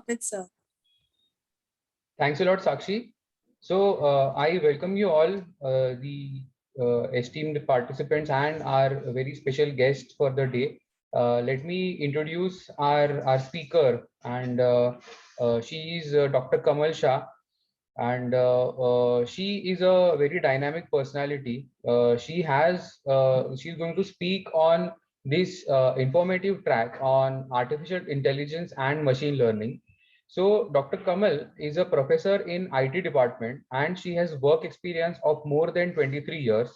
It's Thanks a lot, Sakshi. So, I welcome you all, the esteemed participants and our very special guest for the day. Let me introduce our speaker, and she is Dr. Kamal Shah, and she is a very dynamic personality. She's going to speak on this informative track on artificial intelligence and machine learning. So Dr. Kamal is a professor in IT department and she has work experience of more than 23 years.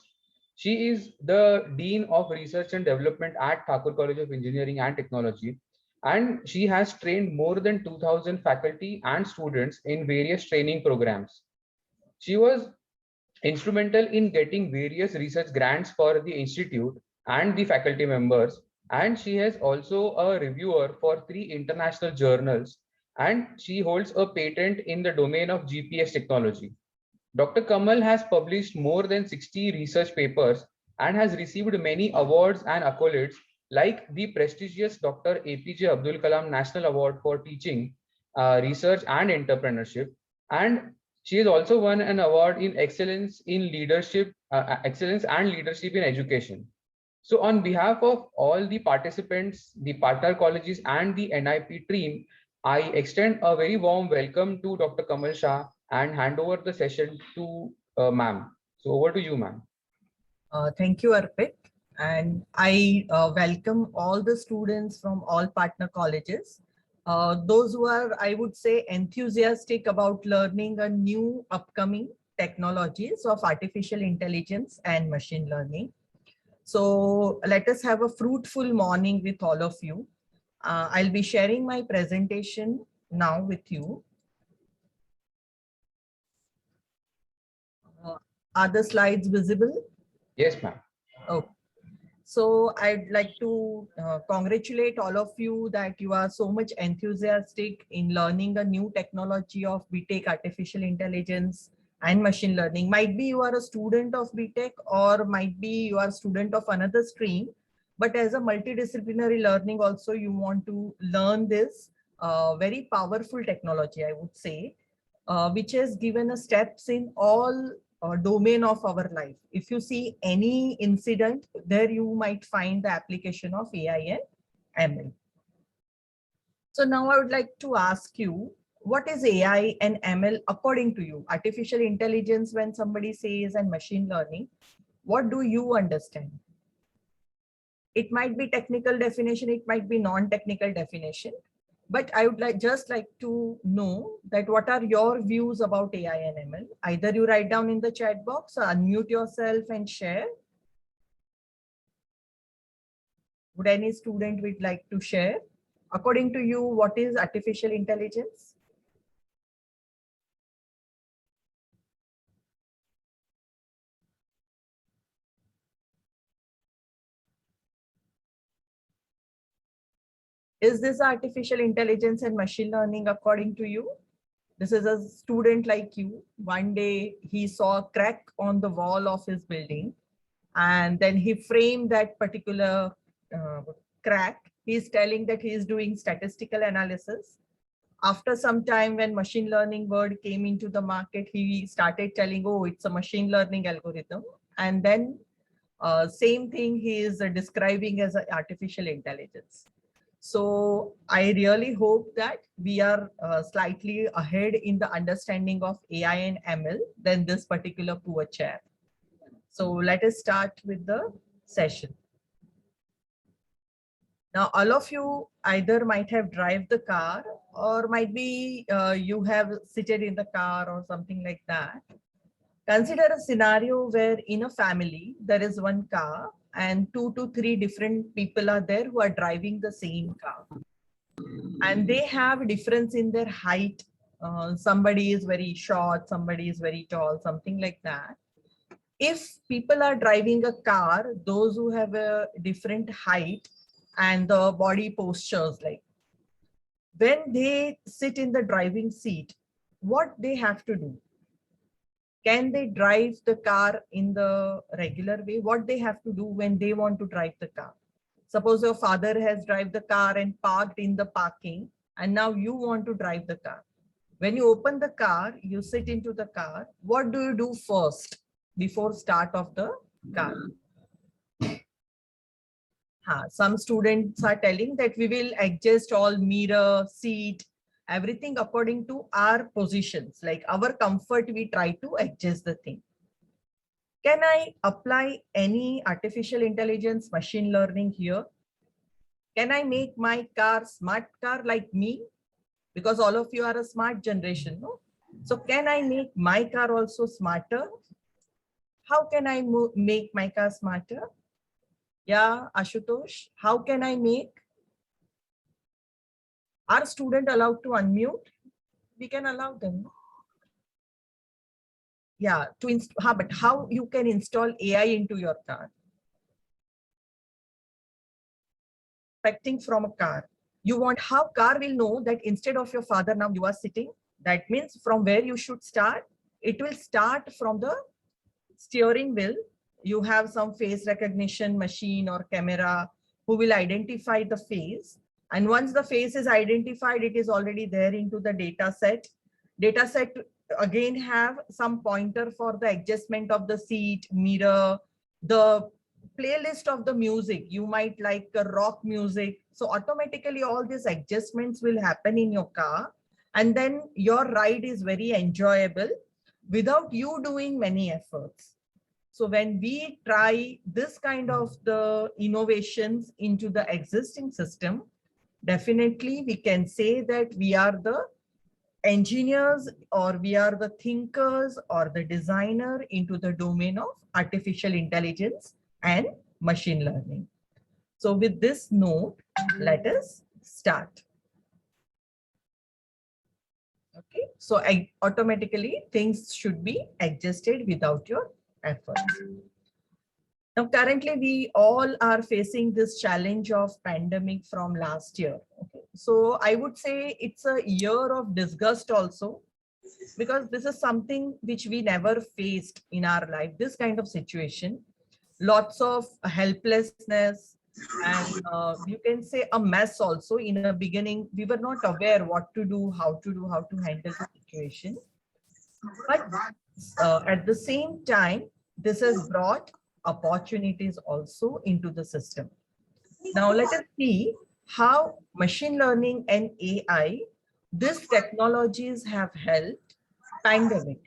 She is the Dean of Research and Development at Thakur College of Engineering and Technology, and she has trained more than 2000 faculty and students in various training programs. She was instrumental in getting various research grants for the institute and the faculty members, and she has also a reviewer for 3 international journals, and she holds a patent in the domain of GPS technology. Dr. Kamal has published more than 60 research papers and has received many awards and accolades like the prestigious Dr. APJ Abdul Kalam National Award for Teaching, Research and Entrepreneurship. And she has also won an award in excellence and leadership in education. So on behalf of all the participants, the partner colleges and the NIP team, I extend a very warm welcome to Dr. Kamal Shah and hand over the session to ma'am. So over to you, ma'am. Thank you, Arpit. And I welcome all the students from all partner colleges. Those who are, I would say, enthusiastic about learning a new upcoming technologies of artificial intelligence and machine learning. So let us have a fruitful morning with all of you. I'll be sharing my presentation now with you. Are the slides visible? Yes, ma'am. Okay. So I'd like to congratulate all of you that you are so much enthusiastic in learning a new technology of BTech Artificial Intelligence and Machine Learning. Might be you are a student of BTech or might be you are a student of another stream, but as a multidisciplinary learning also you want to learn this very powerful technology, I would say, which has given us steps in all domain of our life. If you see any incident, there you might find the application of AI and ML. So now I would like to ask you, what is AI and ML according to you? Artificial intelligence, when somebody says, and machine learning, what do you understand? It might be technical definition, it might be non-technical definition. But I would just like to know that what are your views about AI and ML? Either you write down in the chat box or unmute yourself and share. Would any student would like to share? According to you, what is artificial intelligence? Is this artificial intelligence and machine learning according to you? This is a student like you. One day he saw a crack on the wall of his building and then he framed that particular crack. He's telling that he is doing statistical analysis. After some time, when machine learning word came into the market, he started telling, oh, it's a machine learning algorithm. And then same thing he is describing as artificial intelligence. So I really hope that we are slightly ahead in the understanding of AI and ML than this particular poor chap. So let us start with the session. Now, all of you either might have driven the car or might be you have seated in the car or something like that. Consider a scenario where in a family, there is one car and 2 to 3 different people are there who are driving the same car. And they have difference in their height. Somebody is very short, somebody is very tall, something like that. If people are driving a car, those who have a different height and the body postures, like when they sit in the driving seat, what they have to do? Can they drive the car in the regular way? What they have to do when they want to drive the car? Suppose your father has driven the car and parked in the parking and now you want to drive the car. When you open the car, you sit into the car. What do you do first before start of the car? Some students are telling that we will adjust all mirror, seat, everything according to our positions, like our comfort, we try to adjust the thing. Can I apply any artificial intelligence, machine learning here? Can I make my car smart car like me? Because all of you are a smart generation, no? So can I make my car also smarter? How can I make my car smarter? Yeah, Ashutosh, how can I make? Are students allowed to unmute? We can allow them. Yeah, but how you can install AI into your car? Expecting from a car. You want how car will know that instead of your father, now you are sitting. That means from where you should start, it will start from the steering wheel. You have some face recognition machine or camera who will identify the face. And once the face is identified, it is already there into the data set. Data set again have some pointer for the adjustment of the seat, mirror, the playlist of the music. You might like rock music. So automatically all these adjustments will happen in your car. And then your ride is very enjoyable without you doing many efforts. So when we try this kind of the innovations into the existing system, definitely we can say that we are the engineers or we are the thinkers or the designer into the domain of artificial intelligence and machine learning. So with this note, let us start. Okay, so automatically things should be adjusted without your efforts. Now, currently, we all are facing this challenge of pandemic from last year. Okay. So I would say it's a year of disgust also, because this is something which we never faced in our life, this kind of situation. Lots of helplessness and you can say a mess also. In the beginning, we were not aware what to do, how to handle the situation. But at the same time, this has brought opportunities also into the system. Now let us see how machine learning and AI, these technologies have helped pandemic.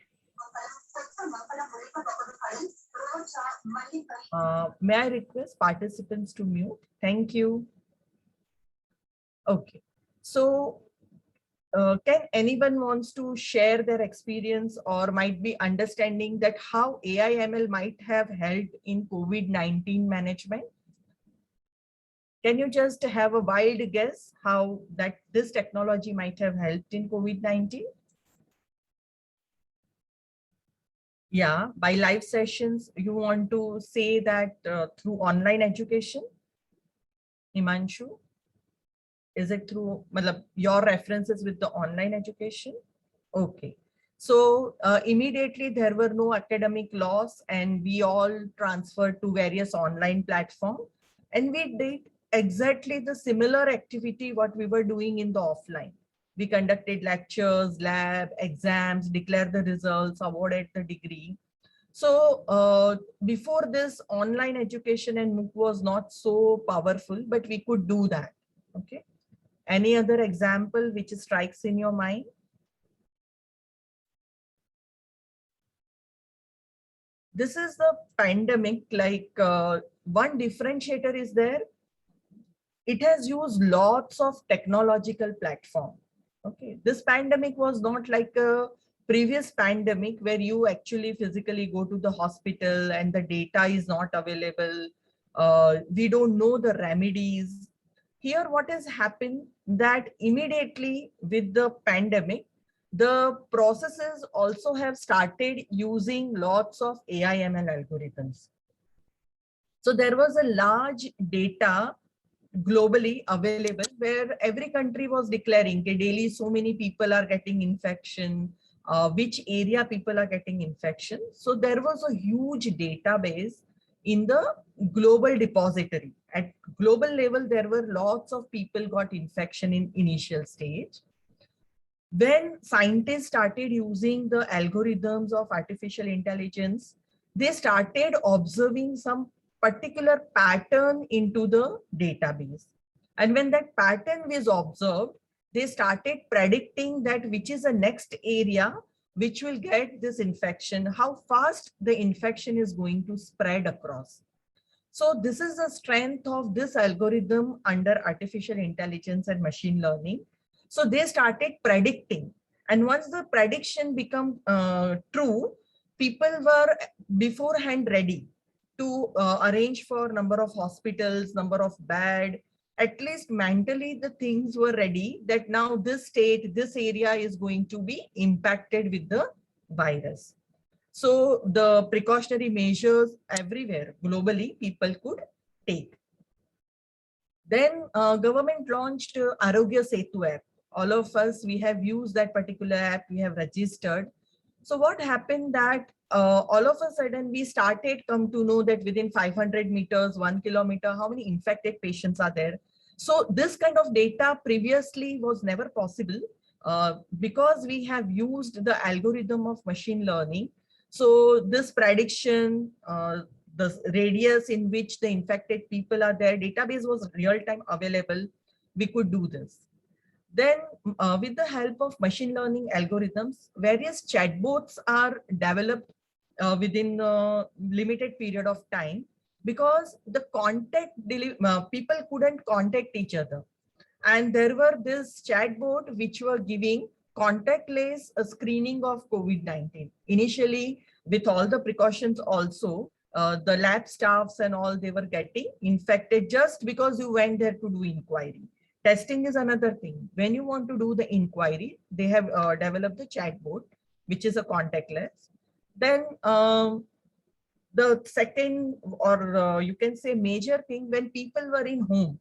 May I request participants to mute? Thank you. Okay, so can anyone wants to share their experience or might be understanding that how AI ML might have helped in COVID-19 management? Can you just have a wild guess how that this technology might have helped in COVID-19? Yeah, by live sessions, you want to say that through online education? Himanshu? Is it through your references with the online education? Okay. So immediately there were no academic loss and we all transferred to various online platforms. And we did exactly the similar activity what we were doing in the offline. We conducted lectures, lab, exams, declared the results, awarded the degree. So before this, online education and MOOC was not so powerful, but we could do that. Okay. Any other example which strikes in your mind? This is the pandemic, like one differentiator is there. It has used lots of technological platform. Okay, this pandemic was not like a previous pandemic where you actually physically go to the hospital and the data is not available. We don't know the remedies. Here, what has happened that immediately with the pandemic, the processes also have started using lots of AI ML algorithms. So there was a large data globally available where every country was declaring that daily so many people are getting infection, which area people are getting infection. So there was a huge database in the global depository at global level, there were lots of people got infection in initial stage. When scientists started using the algorithms of artificial intelligence, they started observing some particular pattern into the database. And when that pattern was observed, they started predicting that which is the next area which will get this infection, how fast the infection is going to spread across. So this is the strength of this algorithm under artificial intelligence and machine learning. So they started predicting. And once the prediction become true, people were beforehand ready to arrange for number of hospitals, number of bed. At least mentally, the things were ready that now this state, this area is going to be impacted with the virus. So the precautionary measures everywhere globally people could take. Then government launched Arogya Setu app. All of us, we have used that particular app, we have registered. So what happened that all of a sudden we started come to know that within 500 meters, 1 kilometer, how many infected patients are there. So this kind of data previously was never possible because we have used the algorithm of machine learning. So this prediction, the radius in which the infected people are there, database was real time available. We could do this. Then with the help of machine learning algorithms, various chatbots are developed within a limited period of time because the people couldn't contact each other. And there were this chatbot which were giving contactless screening of COVID-19. Initially, with all the precautions also, the lab staffs and all, they were getting infected just because you went there to do inquiry. Testing is another thing. When you want to do the inquiry, they have developed the chatbot, which is a contactless. Then the second, or you can say major thing, when people were in home,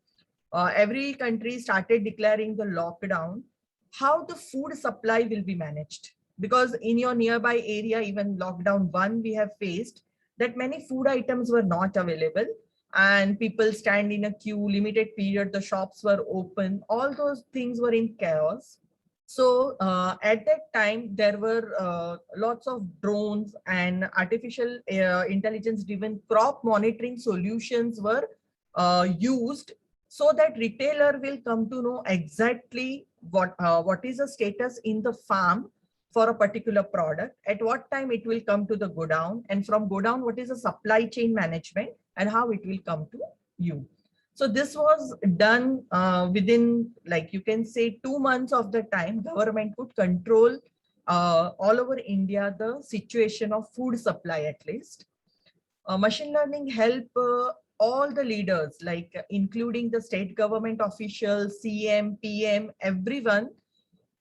every country started declaring the lockdown, how the food supply will be managed. Because in your nearby area, even lockdown 1, we have faced that many food items were not available and people stand in a queue, limited period, the shops were open, all those things were in chaos. So at that time, there were lots of drones and artificial intelligence driven crop monitoring solutions were used so that retailer will come to know exactly what is the status in the farm for a particular product, at what time it will come to the godown, and from godown, what is the supply chain management and how it will come to you. So this was done within, like you can say, 2 months of the time, government could control all over India the situation of food supply at least. Machine learning help all the leaders, like including the state government officials, CM, PM, everyone,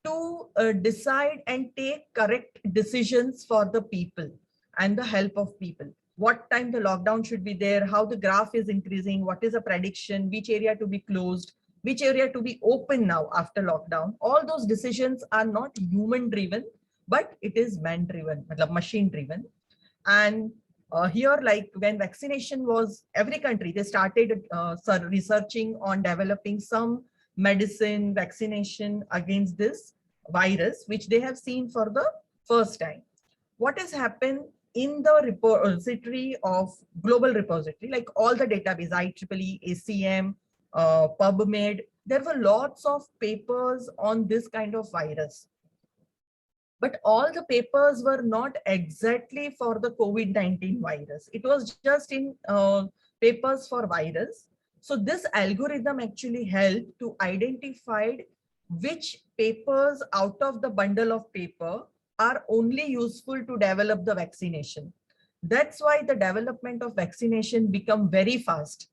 to decide and take correct decisions for the people and the help of people. What time the lockdown should be there, how the graph is increasing, what is the prediction, which area to be closed, which area to be open now after lockdown. All those decisions are not human driven, but it is man driven, machine driven. And here, like when vaccination was, every country, they started researching on developing some medicine vaccination against this virus, which they have seen for the first time. What has happened in the repository of global repository, like all the database, IEEE, ACM, PubMed, there were lots of papers on this kind of virus. But all the papers were not exactly for the COVID-19 virus. It was just in papers for virus. So this algorithm actually helped to identify which papers out of the bundle of paper are only useful to develop the vaccination. That's why the development of vaccination become very fast.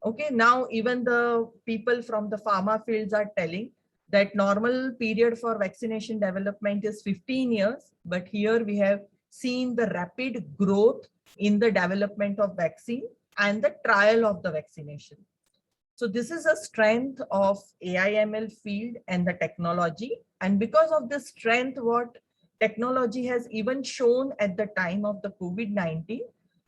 Okay, now even the people from the pharma fields are telling that normal period for vaccination development is 15 years, but here we have seen the rapid growth in the development of vaccine and the trial of the vaccination. So this is a strength of AI/ML field and the technology. And because of this strength, what technology has even shown at the time of the COVID-19,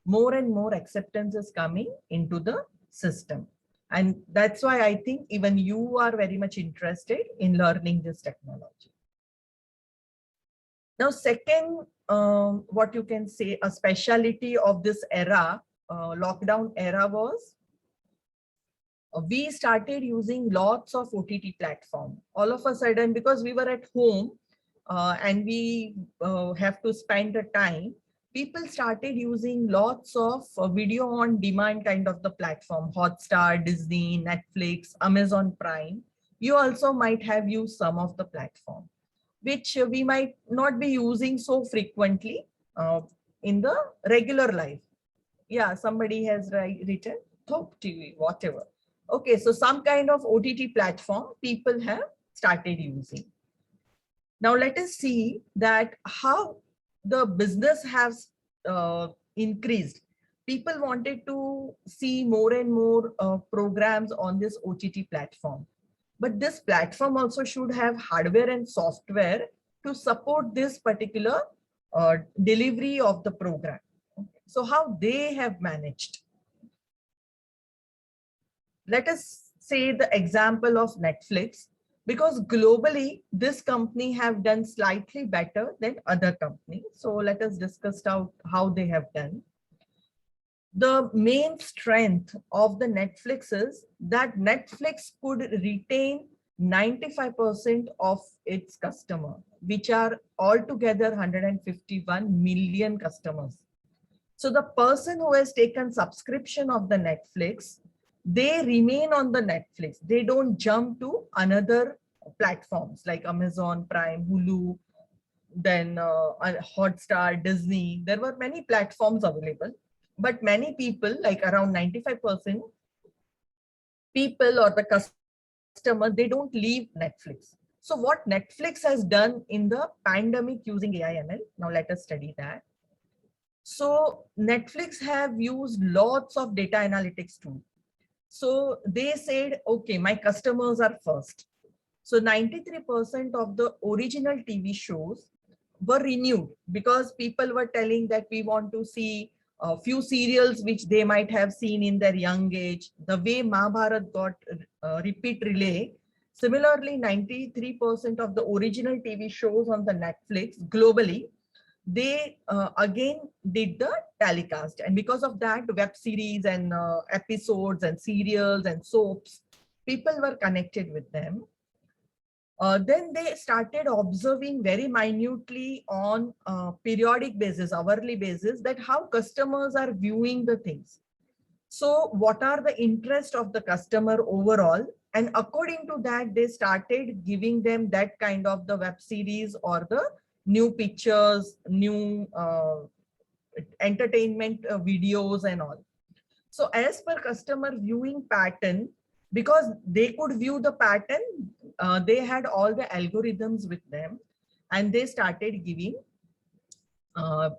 more and more acceptance is coming into the system. And that's why I think even you are very much interested in learning this technology. Now, second, what you can say, a speciality of this era, lockdown era, was we started using lots of OTT platform. All of a sudden, because we were at home and we have to spend the time, people started using lots of video on demand kind of the platform, Hotstar, Disney, Netflix, Amazon Prime. You also might have used some of the platform, which we might not be using so frequently in the regular life. Yeah, somebody has written Top TV, whatever. Okay, so some kind of OTT platform people have started using. Now let us see that how the business has increased. People wanted to see more and more programs on this OTT platform. But this platform also should have hardware and software to support this particular delivery of the program. So how they have managed? Let us say the example of Netflix, because globally this company have done slightly better than other companies. So let us discuss out how they have done. The main strength of the Netflix is that Netflix could retain 95% of its customer, which are altogether 151 million customers. So the person who has taken subscription of the Netflix, they remain on the Netflix. They don't jump to another platforms like Amazon Prime, Hulu, then Hotstar, Disney. There were many platforms available, but many people, like around 95% people or the customer, they don't leave Netflix. So what Netflix has done in the pandemic using AI/ML, now let us study that. So Netflix have used lots of data analytics too. So they said, okay, my customers are first. So 93% of the original TV shows were renewed because people were telling that we want to see a few serials which they might have seen in their young age. The way Mahabharat got repeat relay. Similarly, 93% of the original TV shows on the Netflix globally, they again did the telecast, and because of that, web series and episodes and serials and soaps, people were connected with them. Then they started observing very minutely on periodic basis, hourly basis, that how customers are viewing the things. So what are the interest of the customer overall? And according to that, they started giving them that kind of the web series or the new pictures, new entertainment videos and all. So as per customer viewing pattern, because they could view the pattern, they had all the algorithms with them, and they started giving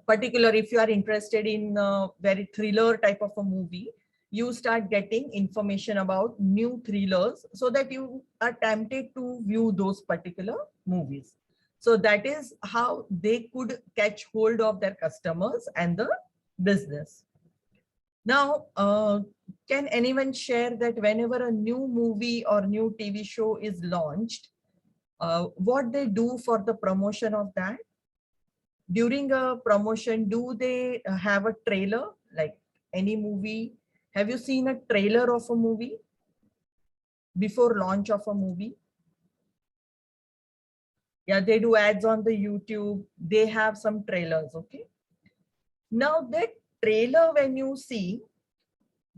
particular, if you are interested in very thriller type of a movie, you start getting information about new thrillers so that you are tempted to view those particular movies. So that is how they could catch hold of their customers and the business. Now, can anyone share that whenever a new movie or new TV show is launched, what they do for the promotion of that? During a promotion, do they have a trailer, like any movie? Have you seen a trailer of a movie before launch of a movie? Yeah, they do ads on the YouTube. They have some trailers, okay? Now that trailer, when you see,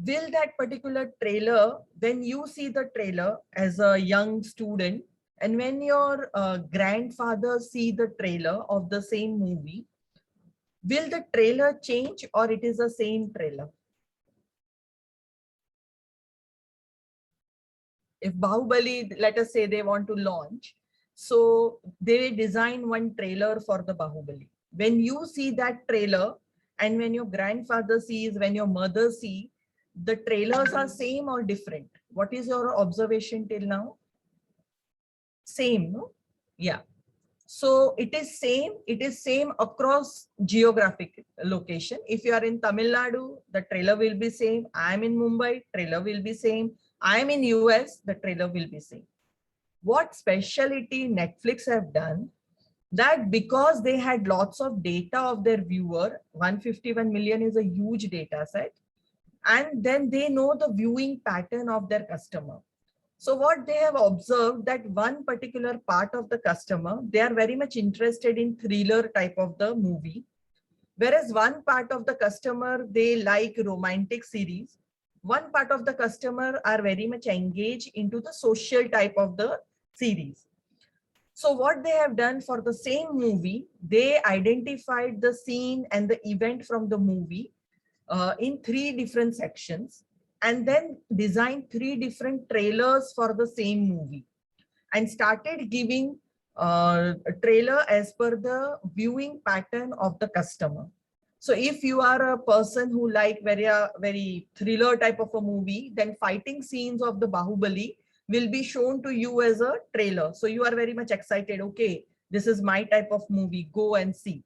will that particular trailer, when you see the trailer as a young student, and when your grandfather see the trailer of the same movie, will the trailer change or it is the same trailer? If Bahubali, let us say they want to launch, so they design one trailer for the Bahubali. When you see that trailer, and when your grandfather sees, when your mother see, the trailers are same or different? What is your observation till now? Same, no? Yeah. So it is same across geographic location. If you are in Tamil Nadu, the trailer will be same. I am in Mumbai, trailer will be same. I'm in US, the trailer will be same. What specialty Netflix have done, that because they had lots of data of their viewer, 151 million is a huge data set, and then they know the viewing pattern of their customer. So what they have observed, that one particular part of the customer, they are very much interested in thriller type of the movie. Whereas one part of the customer, they like romantic series. One part of the customer are very much engaged into the social type of the series. So what they have done for the same movie, they identified the scene and the event from the movie in 3 different sections, and then designed 3 different trailers for the same movie, and started giving a trailer as per the viewing pattern of the customer. So if you are a person who like very thriller type of a movie, then fighting scenes of the Bahubali will be shown to you as a trailer. So you are very much excited. Okay, this is my type of movie. Go and see.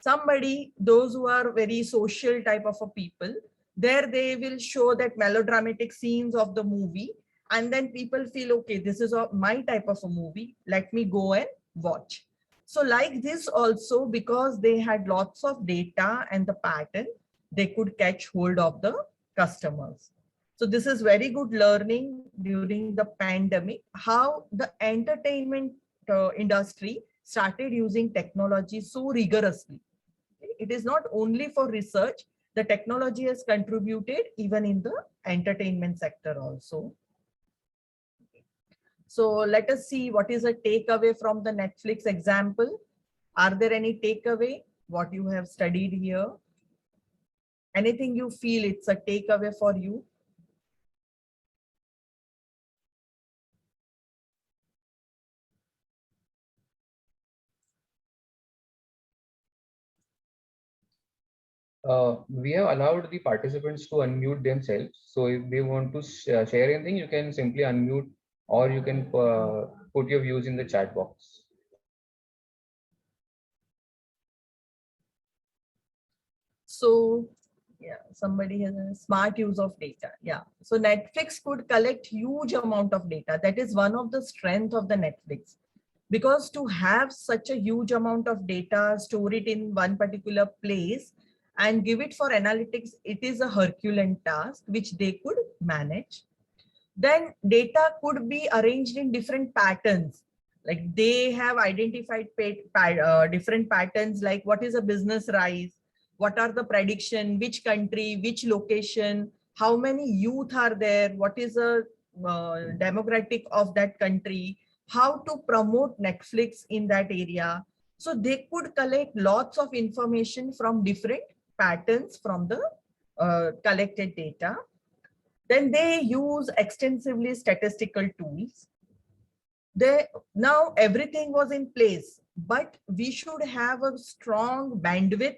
Somebody, those who are very social type of a people, there they will show that melodramatic scenes of the movie, and then people feel, okay, this is my type of a movie, let me go and watch. So like this also, because they had lots of data and the pattern, they could catch hold of the customers. So this is very good learning during the pandemic, how the entertainment industry started using technology so rigorously. It is not only for research, the technology has contributed even in the entertainment sector also. So let us see what is a takeaway from the Netflix example. Are there any takeaway what you have studied here? Anything you feel it's a takeaway for you? We have allowed the participants to unmute themselves. So if they want to share anything, you can simply unmute, or you can put your views in the chat box. So yeah, somebody has a smart use of data. Yeah. So Netflix could collect huge amount of data. That is one of the strength of the Netflix. Because to have such a huge amount of data, store it in one particular place and give it for analytics, it is a Herculean task which they could manage. Then data could be arranged in different patterns. Like they have identified different patterns, like what is a business rise, what are the prediction, which country, which location, how many youth are there, what is a demographic of that country, how to promote Netflix in that area. So they could collect lots of information from different patterns from the collected data. Then they use extensively statistical tools. Now everything was in place, but we should have a strong bandwidth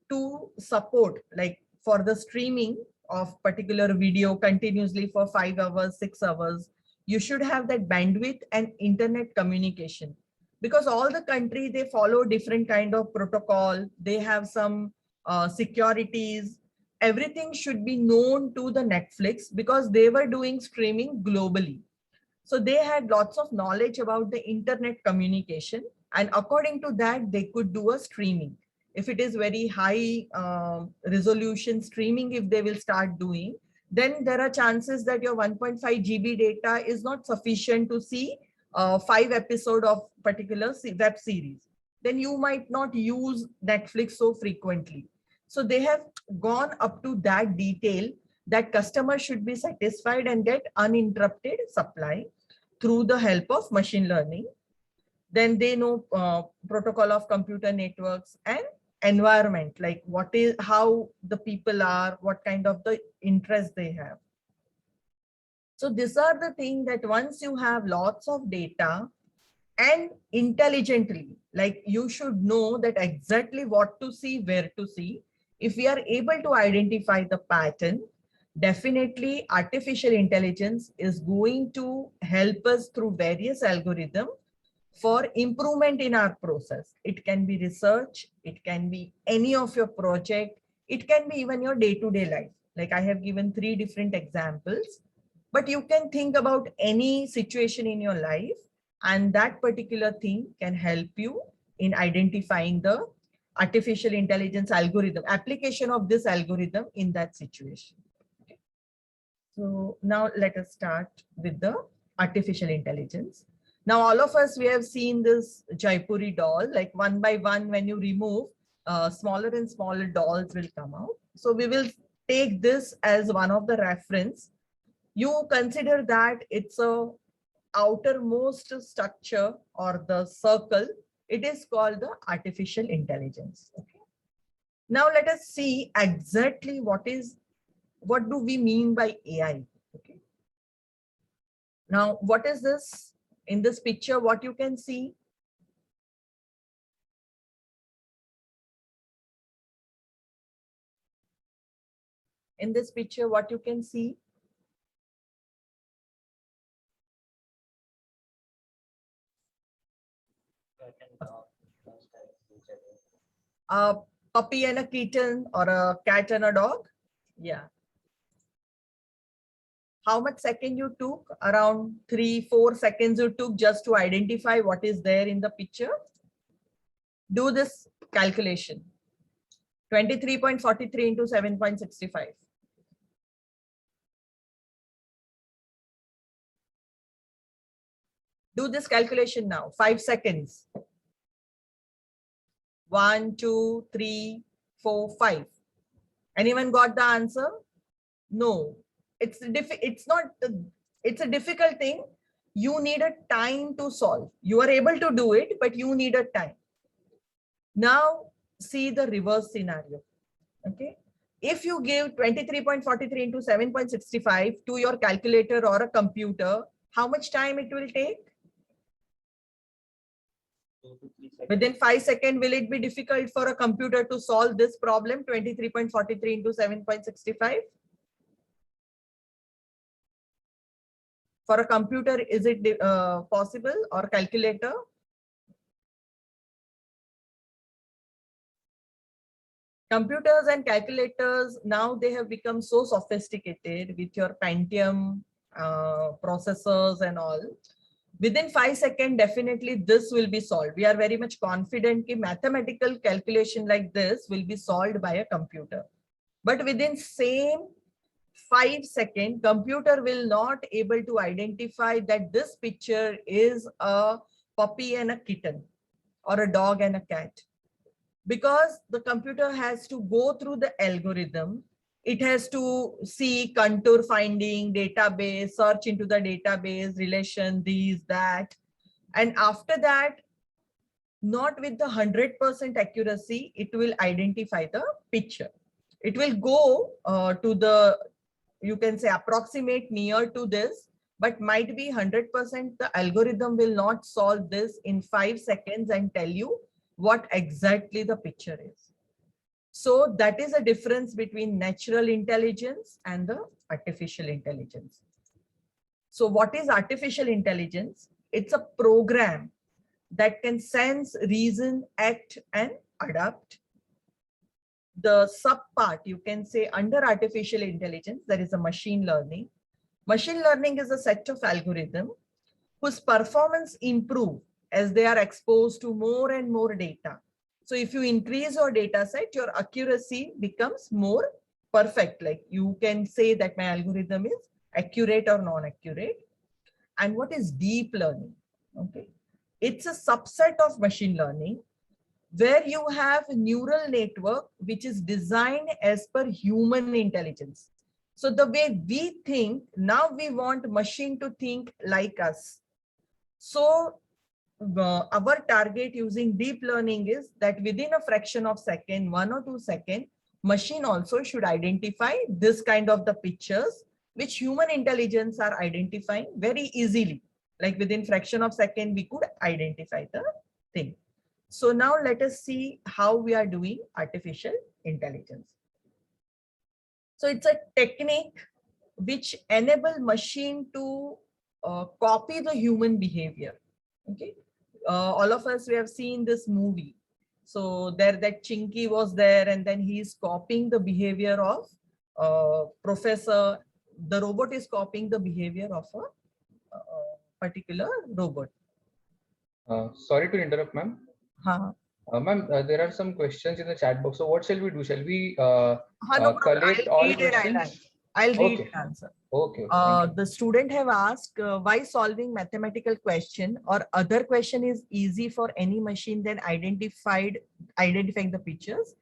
to support, like for the streaming of particular video continuously for 5 hours, 6 hours. You should have that bandwidth and internet communication, because all the country, they follow different kind of protocol. They have some securities. Everything should be known to the Netflix because they were doing streaming globally. So they had lots of knowledge about the internet communication, and according to that, they could do a streaming. If it is very high resolution streaming, if they will start doing, then there are chances that your 1.5 GB data is not sufficient to see 5 episode of particular web series. Then you might not use Netflix so frequently. So they have gone up to that detail that customers should be satisfied and get uninterrupted supply through the help of machine learning. Then they know protocol of computer networks and environment, like what is, how the people are, what kind of the interest they have. So these are the things that once you have lots of data and intelligently, like you should know that exactly what to see, where to see. If we are able to identify the pattern, definitely artificial intelligence is going to help us through various algorithms for improvement in our process. It can be research, it can be any of your project, it can be even your day-to-day life. Like I have given 3 different examples. But you can think about any situation in your life, and that particular thing can help you in identifying the artificial intelligence algorithm, application of this algorithm in that situation. So now let us start with the artificial intelligence. Now, all of us, we have seen this Jaipuri doll, like one by one, when you remove, smaller and smaller dolls will come out. So we will take this as one of the reference. You consider that it's a outermost structure or the circle. It is called the artificial intelligence. Okay. Now let us see exactly what do we mean by AI. Okay. Now, what is this? In this picture, what you can see? In this picture, what you can see? A puppy and a kitten, or a cat and a dog? Yeah. How much second you took? Around 3-4 seconds you took just to identify what is there in the picture. Do this calculation. 23.43 into 7.65. Do this calculation now. 5 seconds. 1, 2, 3, 4, 5. Anyone got the answer? No. It's not. It's a difficult thing. You need a time to solve. You are able to do it, but you need a time. Now see the reverse scenario. Okay. If you give 23.43 into 7.65 to your calculator or a computer, how much time it will take? Within 5 seconds, will it be difficult for a computer to solve this problem, 23.43 into 7.65? For a computer, is it possible, or calculator? Computers and calculators, now they have become so sophisticated with your Pentium processors and all. Within 5 seconds, definitely this will be solved. We are very much confident that mathematical calculation like this will be solved by a computer. But within same 5 seconds, computer will not able to identify that this picture is a puppy and a kitten, or a dog and a cat. Because the computer has to go through the algorithm. It has to see contour finding, database, search into the database, relation, these, that. And after that, not with the 100% accuracy, it will identify the picture. It will go to the, you can say, approximate near to this, but might be 100%. The algorithm will not solve this in 5 seconds and tell you what exactly the picture is. So that is a difference between natural intelligence and the artificial intelligence. So what is artificial intelligence? It's a program that can sense, reason, act, and adapt. The sub part, you can say, under artificial intelligence, there is a machine learning. Machine learning is a set of algorithms whose performance improve as they are exposed to more and more data. So if you increase your data set, your accuracy becomes more perfect. Like you can say that my algorithm is accurate or non-accurate. And what is deep learning? Okay, it's a subset of machine learning where you have a neural network which is designed as per human intelligence. So the way we think, now we want machine to think like us. So our target using deep learning is that within a fraction of second, 1 or 2 seconds, machine also should identify this kind of the pictures which human intelligence are identifying very easily. Like within fraction of second, we could identify the thing. So now let us see how we are doing artificial intelligence. So it's a technique which enable machine to copy the human behavior. Okay, all of us, we have seen this movie. So there that Chinky was there, and then he's copying the behavior of professor the robot is copying the behavior of a particular robot. Sorry to interrupt, ma'am. Ma'am, there are some questions in the chat box. So what shall we do? Shall we collect all questions? I'll read the answer. Okay. The student have asked why solving mathematical question or other question is easy for any machine than identifying the pictures.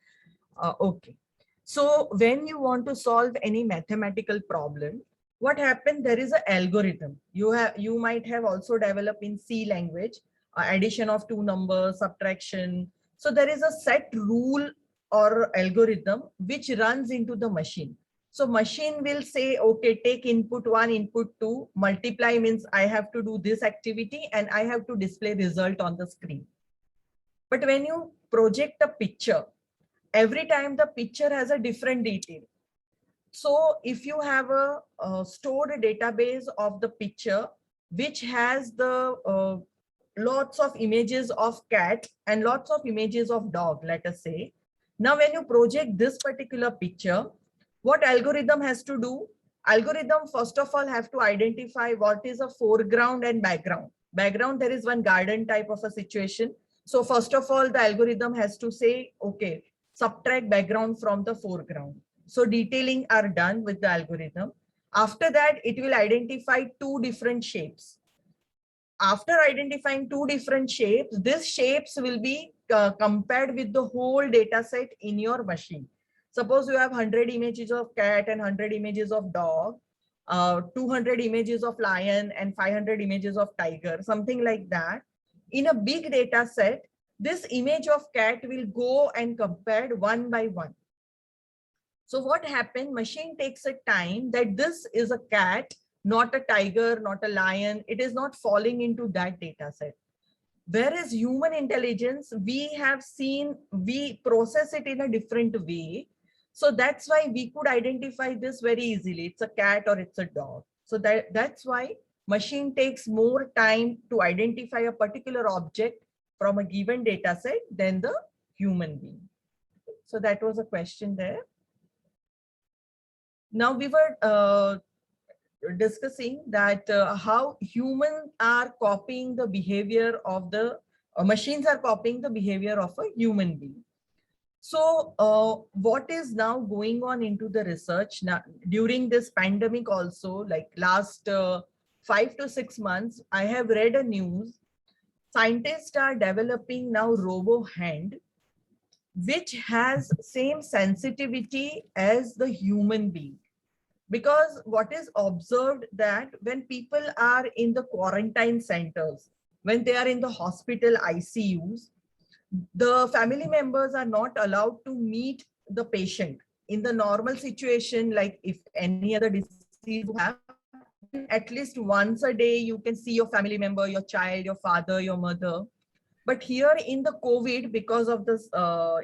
Okay. So when you want to solve any mathematical problem, what happened? There is an algorithm. You might have also developed in C language, addition of two numbers, subtraction. So there is a set rule or algorithm which runs into the machine. So machine will say, okay, take input 1, input 2, multiply means I have to do this activity and I have to display result on the screen. But when you project a picture, every time the picture has a different detail. So if you have a stored database of the picture, which has the lots of images of cat and lots of images of dog, let us say. Now, when you project this particular picture, what algorithm has to do? Algorithm, first of all, have to identify what is a foreground and background. Background, there is one garden type of a situation. So first of all, the algorithm has to say, okay, subtract background from the foreground. So detailing are done with the algorithm. After that, it will identify two different shapes. After identifying two different shapes, these shapes will be compared with the whole data set in your machine. Suppose you have 100 images of cat and 100 images of dog, 200 images of lion and 500 images of tiger, something like that. In a big data set, this image of cat will go and compared one by one. So what happened? Machine takes a time that this is a cat, not a tiger, not a lion. It is not falling into that data set. Whereas human intelligence, we have seen, we process it in a different way. So that's why we could identify this very easily. It's a cat or it's a dog. So that's why machine takes more time to identify a particular object from a given data set than the human being. So that was a question there. Now we were discussing that how humans are copying the behavior of the machines are copying the behavior of a human being. So what is now going on into the research now during this pandemic also, like last 5 to 6 months, I have read a news. Scientists are developing now robo hand, which has same sensitivity as the human being. Because what is observed that when people are in the quarantine centers, when they are in the hospital ICUs, the family members are not allowed to meet the patient. In the normal situation, like if any other disease you have, at least once a day, you can see your family member, your child, your father, your mother. But here in the COVID, because of this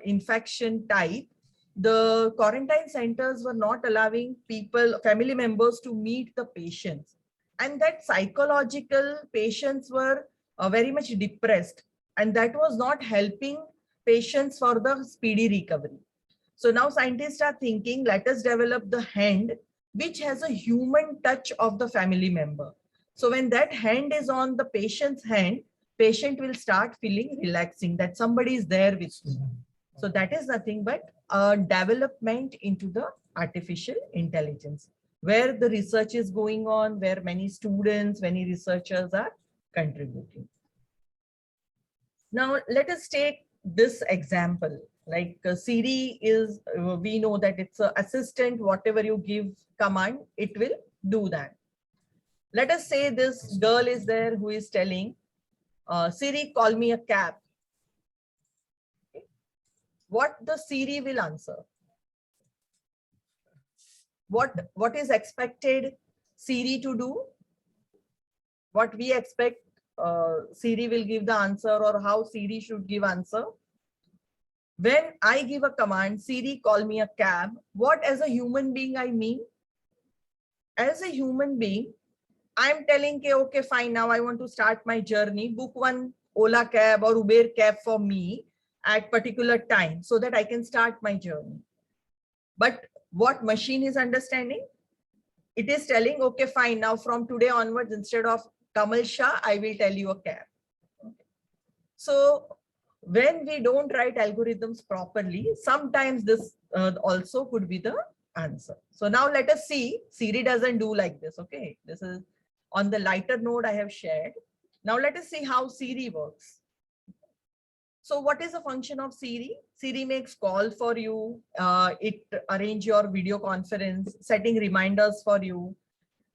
infection type, the quarantine centers were not allowing people, family members to meet the patients. And that psychological patients were very much depressed. And that was not helping patients for the speedy recovery. So now scientists are thinking, let us develop the hand, which has a human touch of the family member. So when that hand is on the patient's hand, patient will start feeling relaxing that somebody is there with me. So that is nothing but a development into the artificial intelligence, where the research is going on, where many students, many researchers are contributing. Now, let us take this example. Like Siri is, we know that it's an assistant, whatever you give command, it will do that. Let us say this girl is there who is telling, Siri, call me a cab. What the Siri will answer? What is expected Siri to do? What we expect Siri will give the answer, or how Siri should give answer? When I give a command, Siri, call me a cab, what as a human being I mean? As a human being, I'm telling, okay, fine, now I want to start my journey, book one Ola cab or Uber cab for me at particular time so that I can start my journey. But what machine is understanding? it is telling, okay, fine. Now from today onwards, instead of Kamal Shah, I will tell you a cab. So when we don't write algorithms properly, sometimes this also could be the answer. So now let us see. Siri doesn't do like this. Okay, this is on the lighter note I have shared. Now let us see how Siri works. So what is the function of Siri? Siri makes call for you. It arrange your video conference, setting reminders for you.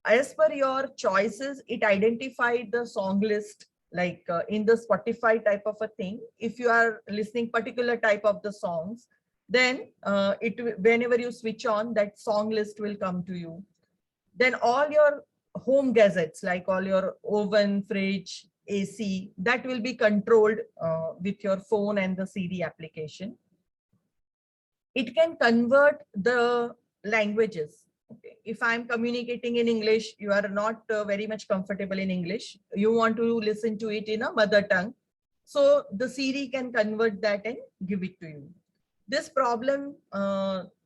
As per your choices, it identified the song list, like in the Spotify type of a thing. If you are listening particular type of the songs, then whenever you switch on, that song list will come to you. Then all your home gadgets, like all your oven, fridge, AC, that will be controlled with your phone and the Siri application. It can convert the languages. Okay. If I'm communicating in English, you are not very much comfortable in English. You want to listen to it in a mother tongue. So the Siri can convert that and give it to you. This problem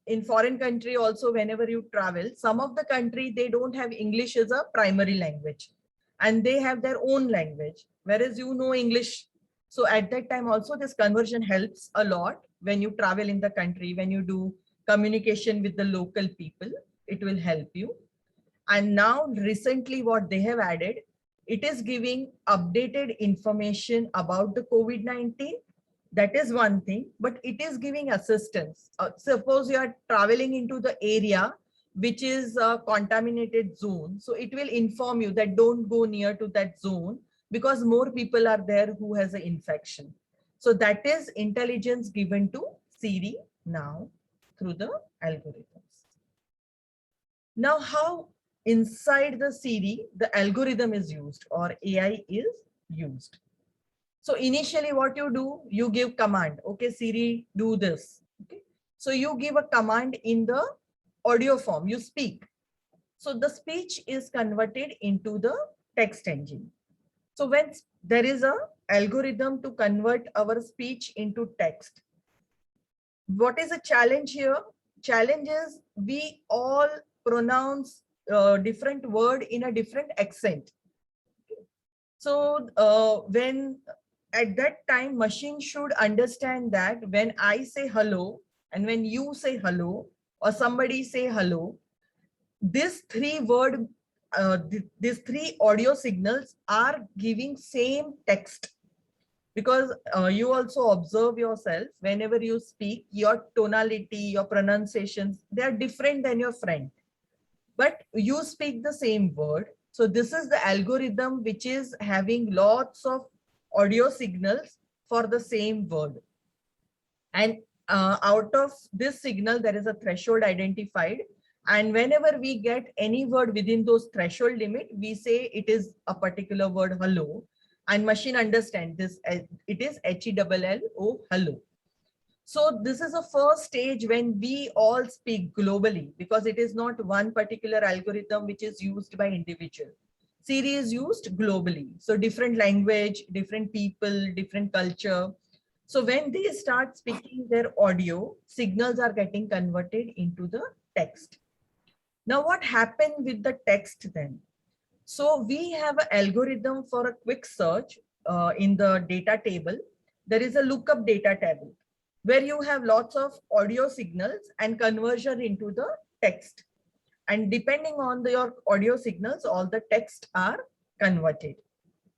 in foreign country also, whenever you travel, some of the country, they don't have English as a primary language and they have their own language, whereas you know English. So at that time also, this conversion helps a lot when you travel in the country, when you do communication with the local people, it will help you. And now recently what they have added, it is giving updated information about the COVID-19. That is one thing, but it is giving assistance. Suppose you are traveling into the area which is a contaminated zone. So it will inform you that don't go near to that zone because more people are there who has an infection. So that is intelligence given to Siri now through the algorithms. Now, how inside the Siri, the algorithm is used or AI is used. So initially what you do, you give command, okay, Siri, do this. Okay. So you give a command in the audio form, you speak. So the speech is converted into the text engine. So when there is a algorithm to convert our speech into text, what is a challenge here? Challenge is we all pronounce different word in a different accent. So when at that time, machine should understand that when I say hello and when you say hello or somebody say hello, these three these three audio signals are giving same text. Because you also observe yourself, whenever you speak, your tonality, your pronunciations, they are different than your friend. But you speak the same word. So this is the algorithm which is having lots of audio signals for the same word. And out of this signal, there is a threshold identified. And whenever we get any word within those threshold limit, we say it is a particular word, hello. And machine understand this, it is HELLO, hello. So this is a first stage when we all speak globally, because it is not one particular algorithm which is used by individual. Siri is used globally. So different language, different people, different culture. So when they start speaking their audio, signals are getting converted into the text. Now what happened with the text then? So we have an algorithm for a quick search in the data table. There is a lookup data table where you have lots of audio signals and conversion into the text. And depending on your audio signals, all the text are converted.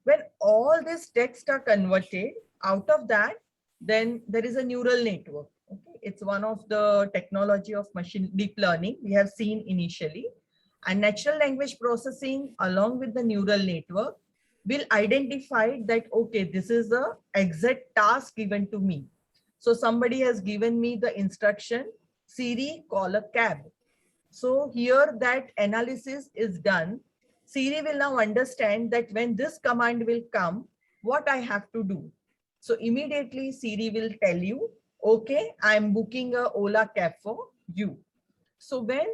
When all this text are converted, out of that, then there is a neural network. Okay? It's one of the technology of machine deep learning we have seen initially. And natural language processing along with the neural network will identify that, okay, this is the exact task given to me. So somebody has given me the instruction, Siri, call a cab. So here that analysis is done. Siri will now understand that when this command will come, what I have to do. So immediately Siri will tell you, okay, I'm booking a Ola cab for you. So when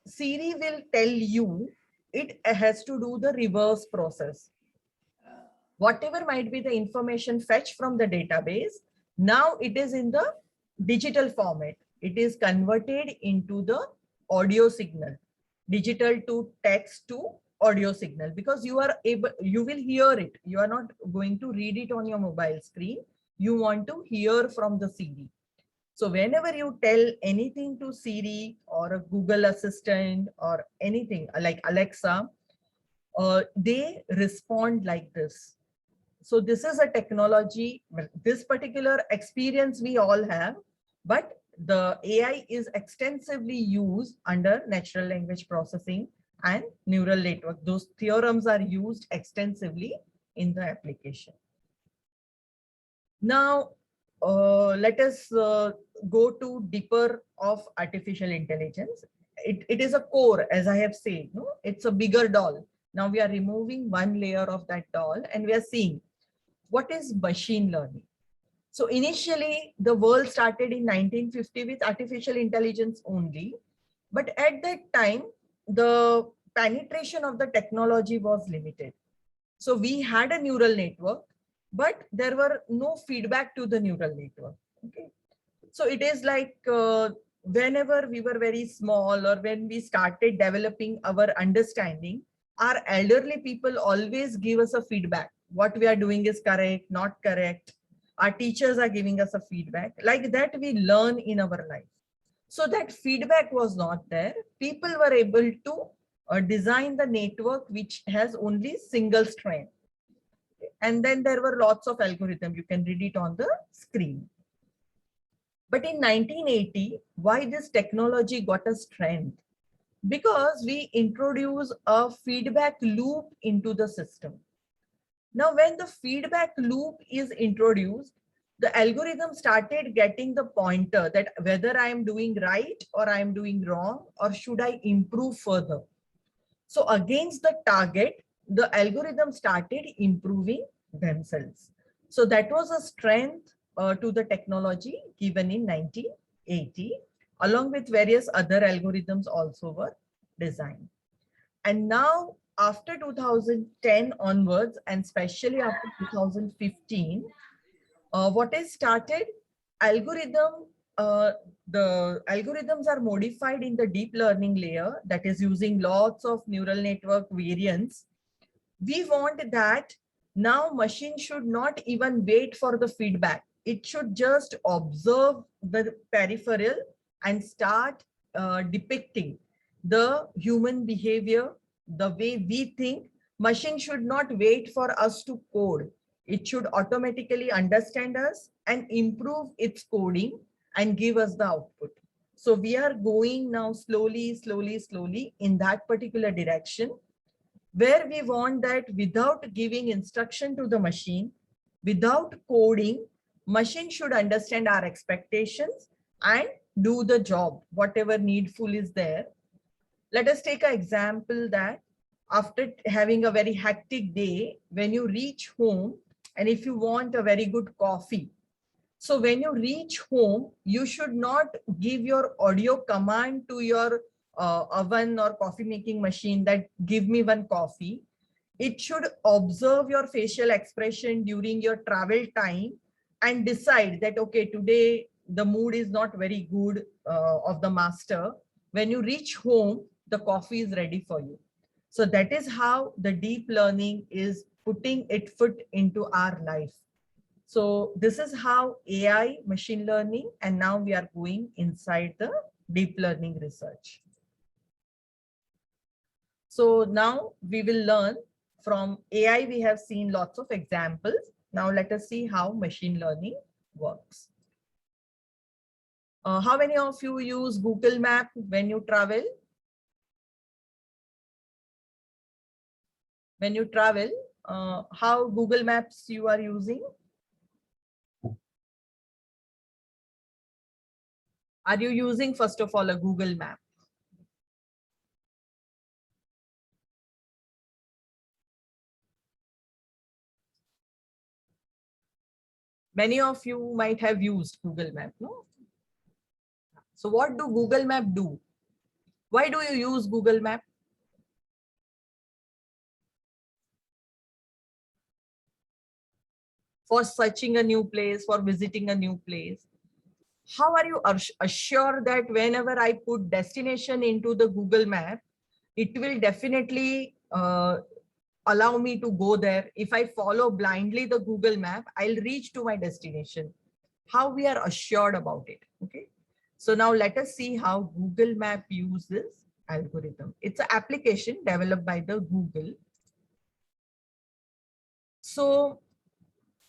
Siri will tell you, it has to do the reverse process. Whatever might be the information fetched from the database, now it is in the digital format. It is converted into the audio signal. digital to text to audio signal, because you are able, you will hear it. You are not going to read it on your mobile screen. You want to hear from the Siri. So whenever you tell anything to Siri or a Google Assistant or anything like Alexa, they respond like this. So this is a technology, well, this particular experience we all have, but the AI is extensively used under natural language processing and neural network. Those theorems are used extensively in the application. Now, let us go to deeper of artificial intelligence. It is a core, as I have said, no? It's a bigger doll. Now we are removing one layer of that doll and we are seeing what is machine learning. So initially, the world started in 1950 with artificial intelligence only. But at that time, the penetration of the technology was limited. So we had a neural network, but there were no feedback to the neural network. Okay. So it is like whenever we were very small or when we started developing our understanding, our elderly people always give us a feedback. What we are doing is correct, not correct. Our teachers are giving us a feedback. Like that we learn in our life. So that feedback was not there. People were able to design the network which has only single strand. And then there were lots of algorithms. You can read it on the screen. But in 1980, why this technology got a strength? Because we introduce a feedback loop into the system. Now, when the feedback loop is introduced, the algorithm started getting the pointer that whether I am doing right or I am doing wrong, or should I improve further. So against the target, the algorithm started improving themselves. So that was a strength to the technology given in 1980, along with various other algorithms also were designed. And now after 2010 onwards, and especially after 2015, what is started, algorithm, the algorithms are modified in the deep learning layer, that is using lots of neural network variants. We want that now machine should not even wait for the feedback. It should just observe the peripheral and start depicting the human behavior, the way we think. Machine should not wait for us to code. It should automatically understand us and improve its coding and give us the output. So we are going now slowly in that particular direction, where we want that without giving instruction to the machine, without coding, machine should understand our expectations and do the job, whatever needful is there. Let us take an example that after having a very hectic day, when you reach home and if you want a very good coffee, so when you reach home, you should not give your audio command to your oven or coffee making machine that give me one coffee. It should observe your facial expression during your travel time and decide that, okay, today the mood is not very good of the master. When you reach home, the coffee is ready for you. So that is how the deep learning is putting its foot into our life. So this is how AI, machine learning, and now we are going inside the deep learning research. So now we will learn from AI. We have seen lots of examples. Now let us see how machine learning works. How many of you use Google Map when you travel? When you travel, how Google Maps you are using? Are you using, first of all, a Google Map? Many of you might have used Google Map, no? So what do Google Map do? Why do you use Google Map? For searching a new place, for visiting a new place. How are you assured that whenever I put destination into the Google Map, it will definitely allow me to go there. If I follow blindly the Google map, I'll reach to my destination. How we are assured about it. Okay. So now let us see how Google Map uses this algorithm. It's an application developed by the Google. So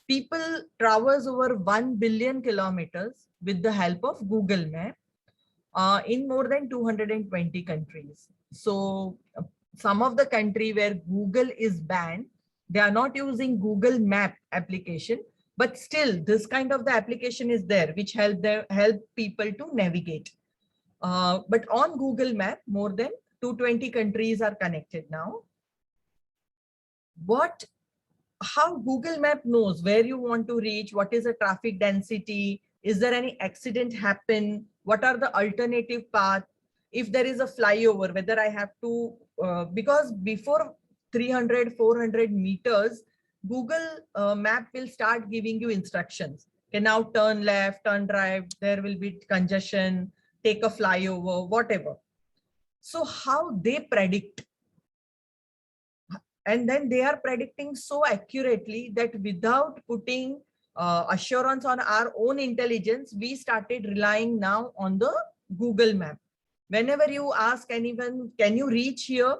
people traverse over 1 billion kilometers with the help of Google Map in more than 220 countries. So some of the country where Google is banned, they are not using Google Map application, but still this kind of the application is there, which help people to navigate. But on Google Map, more than 220 countries are connected now. How Google Map knows where you want to reach, what is the traffic density, is there any accident happen, what are the alternative path, if there is a flyover, whether I have to, because before 300, 400 meters, Google Map will start giving you instructions. Okay, now turn left, turn right, there will be congestion, take a flyover, whatever. So how they predict? And then they are predicting so accurately that without putting assurance on our own intelligence, we started relying now on the Google Map. Whenever you ask anyone, can you reach here?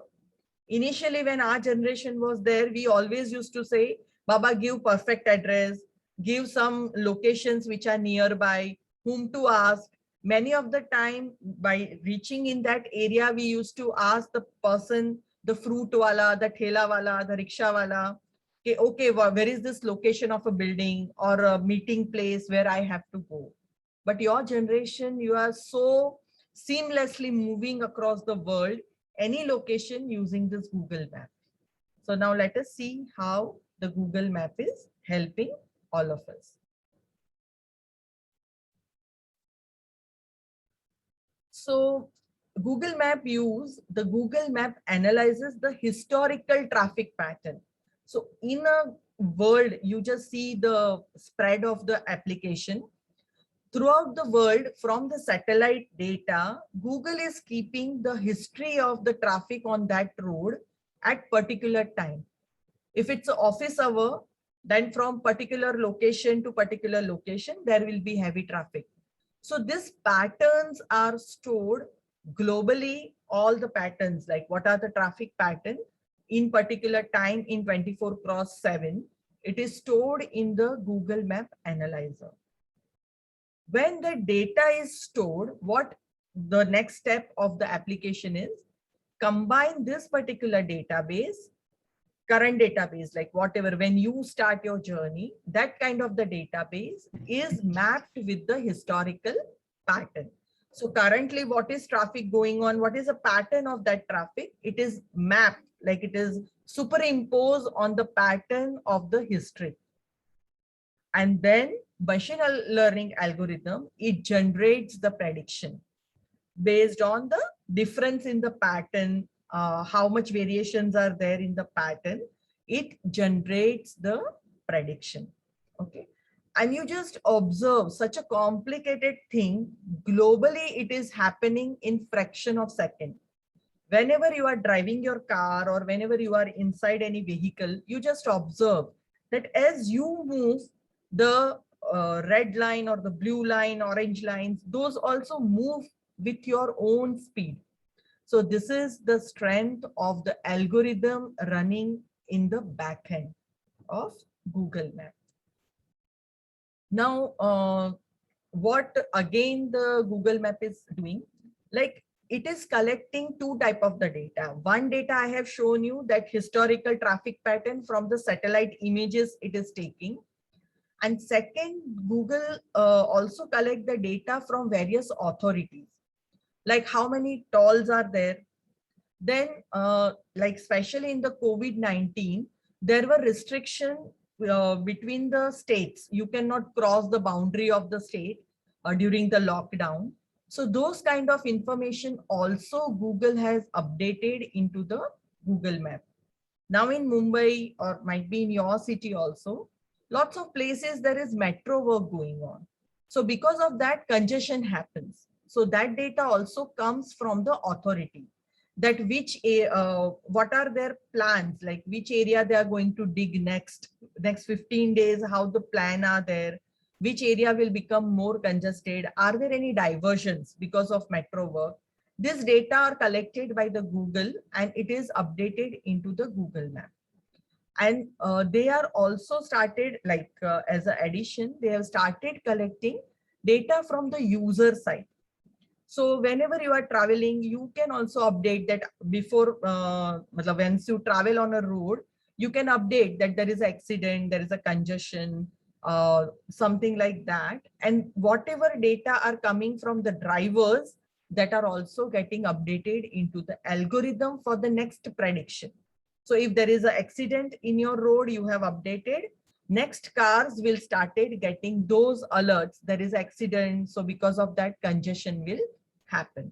Initially, when our generation was there, we always used to say, Baba, give perfect address, give some locations which are nearby, whom to ask. Many of the time, by reaching in that area, we used to ask the person, the fruit wala, the thela wala, the rickshaw wala, okay, where is this location of a building or a meeting place where I have to go? But your generation, you are so seamlessly moving across the world, any location using this Google Map. So now let us see how the Google Map is helping all of us. So Google Map analyzes the historical traffic pattern. So in a world, you just see the spread of the application. Throughout the world, from the satellite data, Google is keeping the history of the traffic on that road at particular time. If it's an office hour, then from particular location to particular location, there will be heavy traffic. So these patterns are stored globally, all the patterns, like what are the traffic pattern in particular time in 24/7, it is stored in the Google Map Analyzer. When the data is stored, what the next step of the application is, combine this particular database, current database, like whatever, when you start your journey, that kind of the database is mapped with the historical pattern. So currently, what is traffic going on? What is the pattern of that traffic? It is mapped, like it is superimposed on the pattern of the history. And then machine learning algorithm, it generates the prediction based on the difference in the pattern, how much variations are there in the pattern, it generates the prediction. Okay. And you just observe such a complicated thing. Globally, it is happening in fraction of second. Whenever you are driving your car or whenever you are inside any vehicle, you just observe that as you move, the red line or the blue line, orange lines, those also move with your own speed. So this is the strength of the algorithm running in the backend of Google Map. Now, what again the Google Map is doing, like it is collecting two type of the data. One data I have shown you, that historical traffic pattern from the satellite images it is taking. And second, Google also collect the data from various authorities, like how many tolls are there. Then like especially in the COVID-19, there were restrictions between the states. You cannot cross the boundary of the state during the lockdown. So those kind of information also Google has updated into the Google Map. Now in Mumbai, or might be in your city also, lots of places there is metro work going on. So because of that, congestion happens. So that data also comes from the authority. that what are their plans, like which area they are going to dig next 15 days, how the plan are there, which area will become more congested, are there any diversions because of metro work. This data are collected by the Google and it is updated into the Google Map. And they are also started, like as an addition, they have started collecting data from the user side. So whenever you are traveling, you can also update that before, once you travel on a road, you can update that there is an accident, there is a congestion, something like that. And whatever data are coming from the drivers, that are also getting updated into the algorithm for the next prediction. So if there is an accident in your road, you have updated, next cars will started getting those alerts, there is accident, so because of that congestion will happen.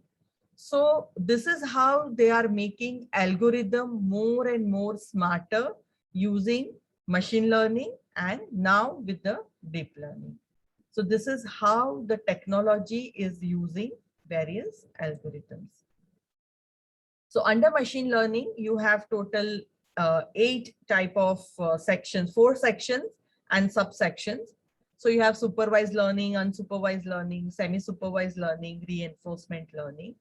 So this is how they are making algorithm more and more smarter using machine learning and now with the deep learning. So this is how the technology is using various algorithms. So under machine learning, you have total 8 type of sections, 4 sections and subsections. So you have supervised learning, unsupervised learning, semi-supervised learning, reinforcement learning.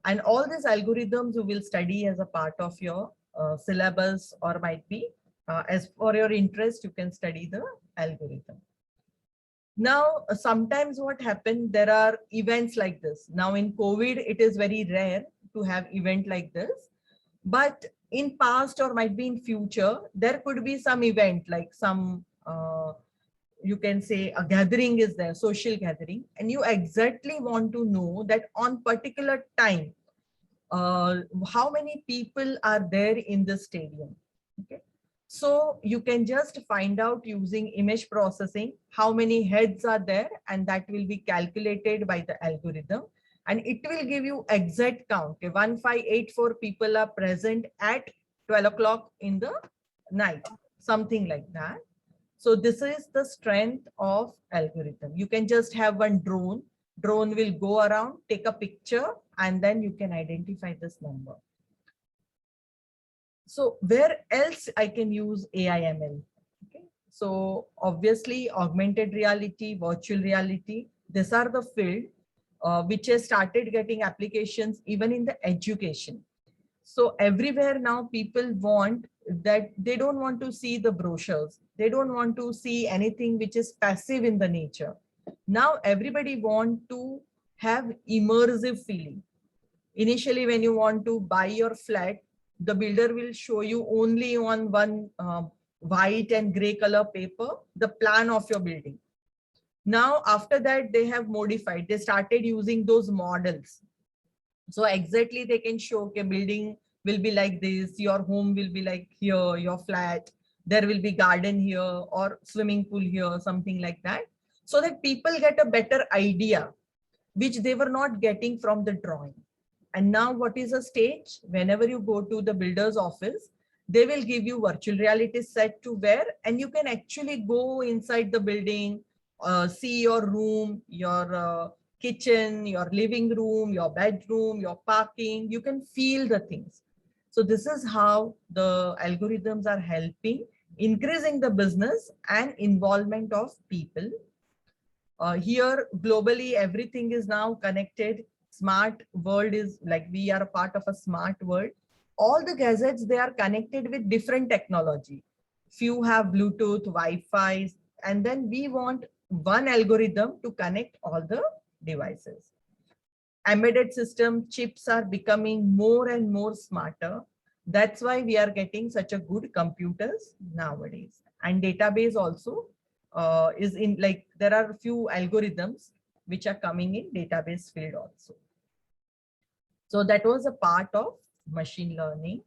And all these algorithms you will study as a part of your syllabus, or might be as for your interest, you can study the algorithm. Now, sometimes what happened, there are events like this. Now in COVID, it is very rare to have event like this, but in past or might be in future, there could be some event like some, you can say a gathering is there, social gathering, and you exactly want to know that on particular time, how many people are there in the stadium. Okay. So you can just find out using image processing how many heads are there, and that will be calculated by the algorithm, and it will give you exact count. Okay, 1584 people are present at 12 o'clock in the night, something like that. So this is the strength of algorithm. You can just have one drone. Drone will go around, take a picture, and then you can identify this number. So where else I can use AI ML? Okay. So obviously augmented reality, virtual reality, these are the field which has started getting applications even in the education. So everywhere now people want that, they don't want to see the brochures. They don't want to see anything which is passive in the nature. Now everybody want to have immersive feeling. Initially, when you want to buy your flat, the builder will show you only on one white and gray color paper, the plan of your building. Now, after that, they have modified. They started using those models. So exactly they can show, okay, building will be like this, your home will be like here, your flat, there will be garden here or swimming pool here, something like that. So that people get a better idea, which they were not getting from the drawing. And now what is a stage? Whenever you go to the builder's office, they will give you virtual reality set to wear, and you can actually go inside the building, see your room, your kitchen, your living room, your bedroom, your parking. You can feel the things. So this is how the algorithms are helping increasing the business and involvement of people. Here globally, everything is now connected. Smart world is like, we are a part of a smart world. All the gadgets, they are connected with different technology. Few have Bluetooth, Wi-Fi, and then we want one algorithm to connect all the devices. Embedded system chips are becoming more and more smarter. That's why we are getting such a good computers nowadays. And database also is in, like, there are a few algorithms which are coming in database field also. So that was a part of machine learning.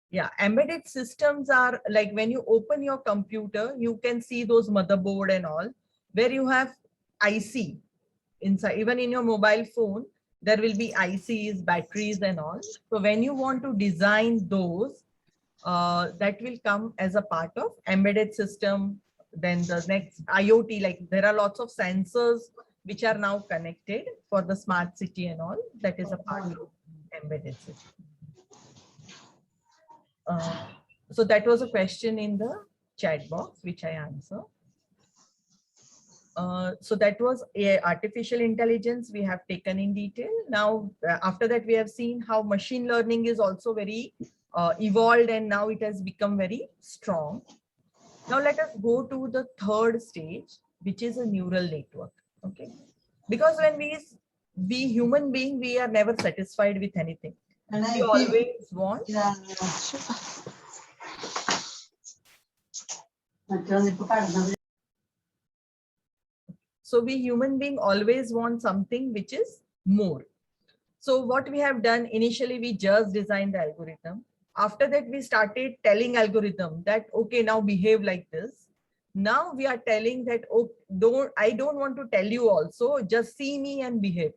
Yeah, embedded systems are like, when you open your computer, you can see those motherboard and all, where you have IC inside. Even in your mobile phone, there will be ICs, batteries and all. So when you want to design those, that will come as a part of embedded system. Then the next IoT, like there are lots of sensors which are now connected for the smart city and all. That is a part of embedded system. So that was a question in the chat box, which I answered. So that was artificial intelligence we have taken in detail. Now, after that, we have seen how machine learning is also very evolved, and now it has become very strong. Now let us go to the third stage, which is a neural network. Okay, because when we human being, we are never satisfied with anything. We always want. So we human being always want something which is more. So what we have done initially, we just designed the algorithm. After that, we started telling algorithm that, okay, now behave like this. Now we are telling that, oh, I don't want to tell you also, just see me and behave.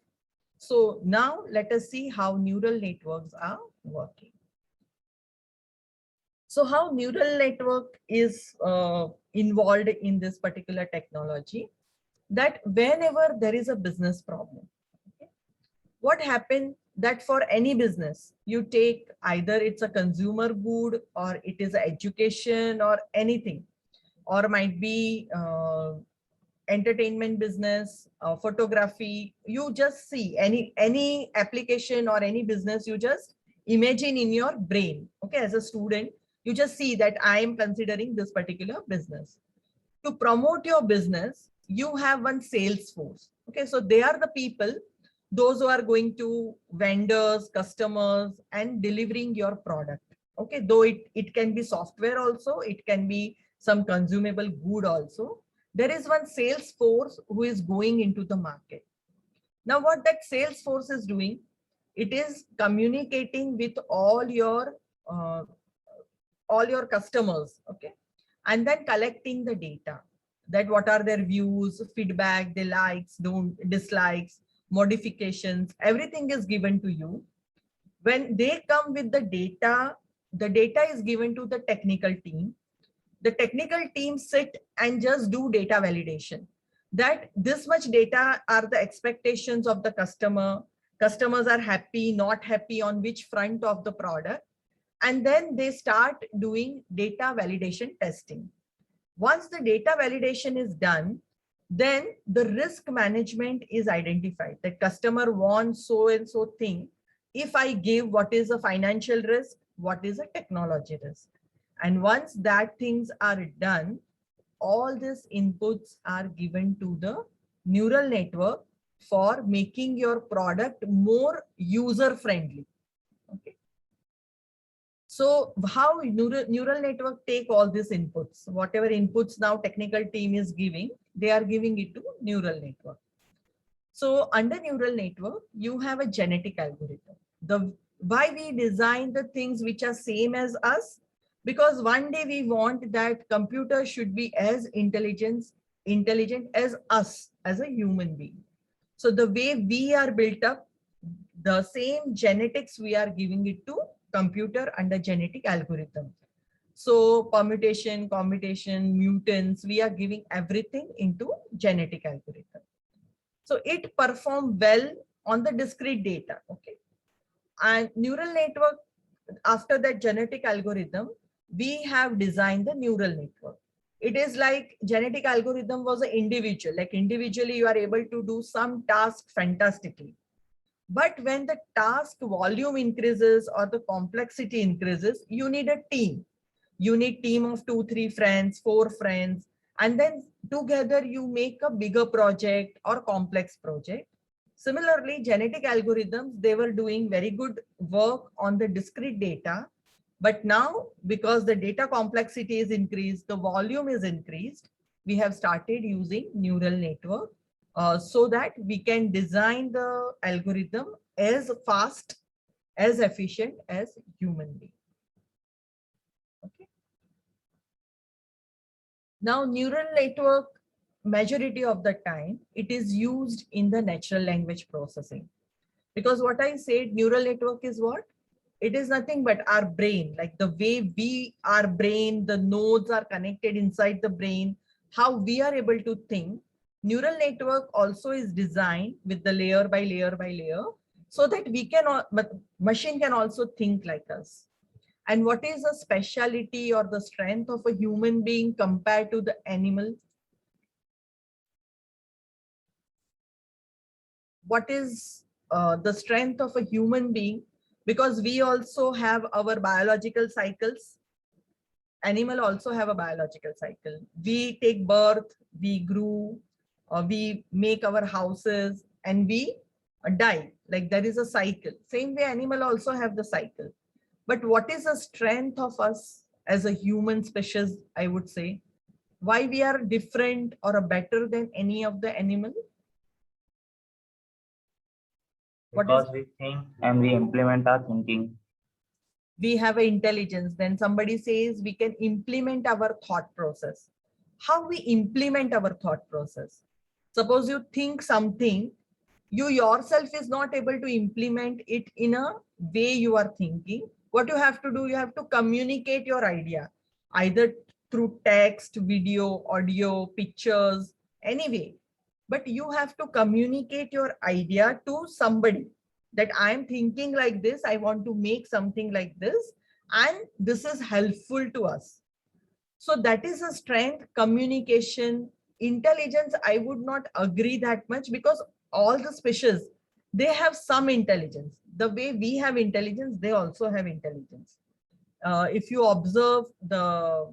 So now let us see how neural networks are working. So how neural network is involved in this particular technology, that whenever there is a business problem, okay, what happened that for any business, you take either it's a consumer good or it is education or anything, or might be entertainment business, photography, you just see any application or any business, you just imagine in your brain. Okay, as a student, you just see that I am considering this particular business. To promote your business, you have one sales force. Okay, so they are the people, those who are going to vendors, customers, and delivering your product. Okay, though it can be software also, it can be some consumable good also. There is one sales force who is going into the market. Now what that sales force is doing, it is communicating with all your customers, okay, and then collecting the data, that what are their views, feedback, their likes, don't dislikes, modifications, everything is given to you. When they come with the data is given to the technical team. The technical team sit and just do data validation, that this much data are the expectations of the customer. Customers are happy, not happy on which front of the product. And then they start doing data validation testing. Once the data validation is done, then the risk management is identified. The customer wants so and so thing. If I give, what is a financial risk, what is a technology risk? And once that things are done, all these inputs are given to the neural network for making your product more user friendly. Okay. So how neural network take all these inputs, whatever inputs now technical team is giving, they are giving it to neural network. So under neural network, you have a genetic algorithm. Why we design the things which are same as us? Because one day we want that computer should be as intelligent as us, as a human being. So the way we are built up, the same genetics we are giving it to computer under genetic algorithm. So permutation, combination, mutants, we are giving everything into genetic algorithm. So it perform well on the discrete data. Okay. And neural network, after that genetic algorithm, we have designed the neural network. It is like genetic algorithm was an individual, like individually you are able to do some task fantastically. But when the task volume increases or the complexity increases, you need a team. You need team of 2, 3 friends, 4 friends, and then together you make a bigger project or complex project. Similarly, genetic algorithms, they were doing very good work on the discrete data. But now, because the data complexity is increased, the volume is increased, we have started using neural network so that we can design the algorithm as fast, as efficient as human being. Okay. Now, neural network, majority of the time, it is used in the natural language processing. Because what I said, neural network is what? It is nothing but our brain, like the way our brain, the nodes are connected inside the brain, how we are able to think. Neural network also is designed with the layer by layer by layer, so that we can, but machine can also think like us. And what is the speciality or the strength of a human being compared to the animal? What is the strength of a human being? Because we also have our biological cycles. Animal also have a biological cycle. We take birth, we grew, we make our houses, and we die. Like there is a cycle. Same way animal also have the cycle. But what is the strength of us as a human species, I would say? Why we are different or better than any of the animal? What is, Because we think and we implement our thinking. we have an intelligence. Then somebody says we can implement our thought process. How we implement our thought process? Suppose you think something, you yourself is not able to implement it in a way you are thinking. What you have to do, you have to communicate your idea, either through text, video, audio, pictures, anyway. But you have to communicate your idea to somebody that I'm thinking like this, I want to make something like this, and this is helpful to us. So that is a strength, communication. Intelligence, I would not agree that much, because all the species, they have some intelligence. The way we have intelligence, they also have intelligence. If you observe the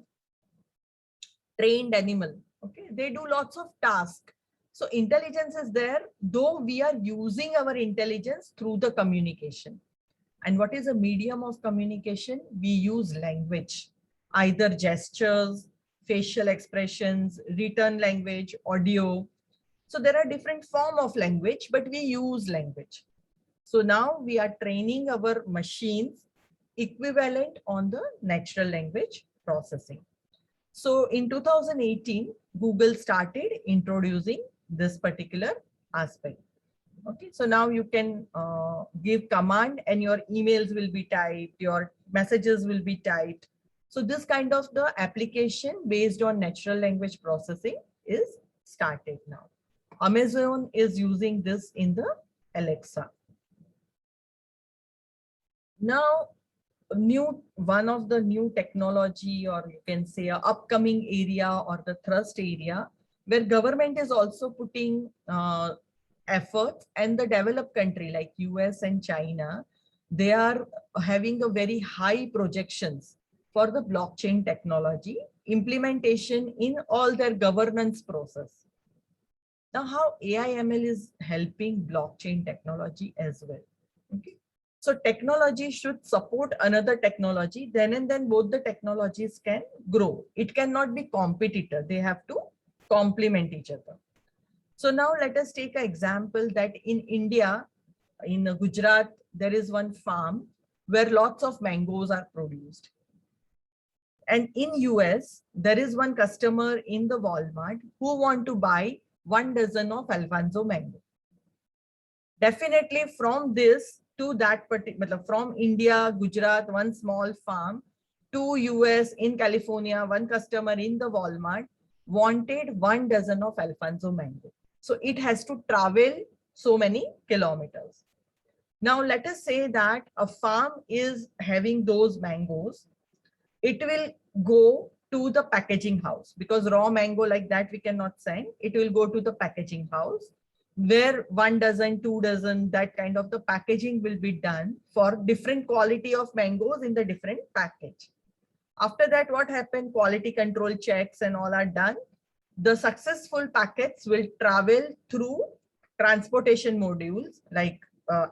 trained animal, okay, they do lots of tasks. So intelligence is there, though we are using our intelligence through the communication. And what is a medium of communication? We use language, either gestures, facial expressions, written language, audio. So there are different forms of language, but we use language. So now we are training our machines equivalent on the natural language processing. So in 2018, Google started introducing this particular aspect. Okay, so now you can give command and your emails will be typed, your messages will be typed. So this kind of the application based on natural language processing is started now. Amazon is using this in the Alexa. Now, one of the new technology, or you can say a upcoming area or the thrust area, where government is also putting efforts, and the developed country like US and China, they are having a very high projections for the blockchain technology implementation in all their governance process. Now, how AI/ML is helping blockchain technology as well. Okay. So technology should support another technology, then and then both the technologies can grow. It cannot be competitor. They have to complement each other. So now let us take an example that in India, in Gujarat, there is one farm where lots of mangoes are produced. And in US, there is one customer in the Walmart who want to buy 1 dozen of Alfonso mango. Definitely from this to that particular, from India, Gujarat, one small farm, to US, in California, one customer in the Walmart wanted 1 dozen of Alfonso mango. So it has to travel so many kilometers. Now let us say that a farm is having those mangoes. It will go to the packaging house, because raw mango like that we cannot send. It will go to the packaging house where 1 dozen, 2 dozen, that kind of the packaging will be done for different quality of mangoes in the different package. After that, what happened? Quality control checks and all are done. The successful packets will travel through transportation modules like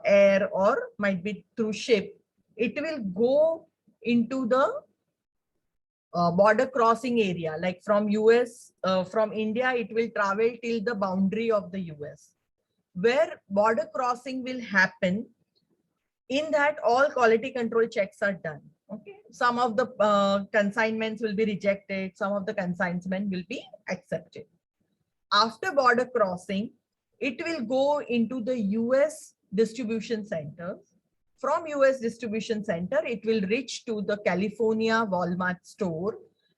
air, or might be through ship. It will go into the border crossing area, like from US, from India, it will travel till the boundary of the US, where border crossing will happen. In that, all quality control checks are done. Okay, some of the consignments will be rejected, some of the consignments will be accepted. After border crossing, it will go into the US distribution centers. From US distribution center, it will reach to the California Walmart store,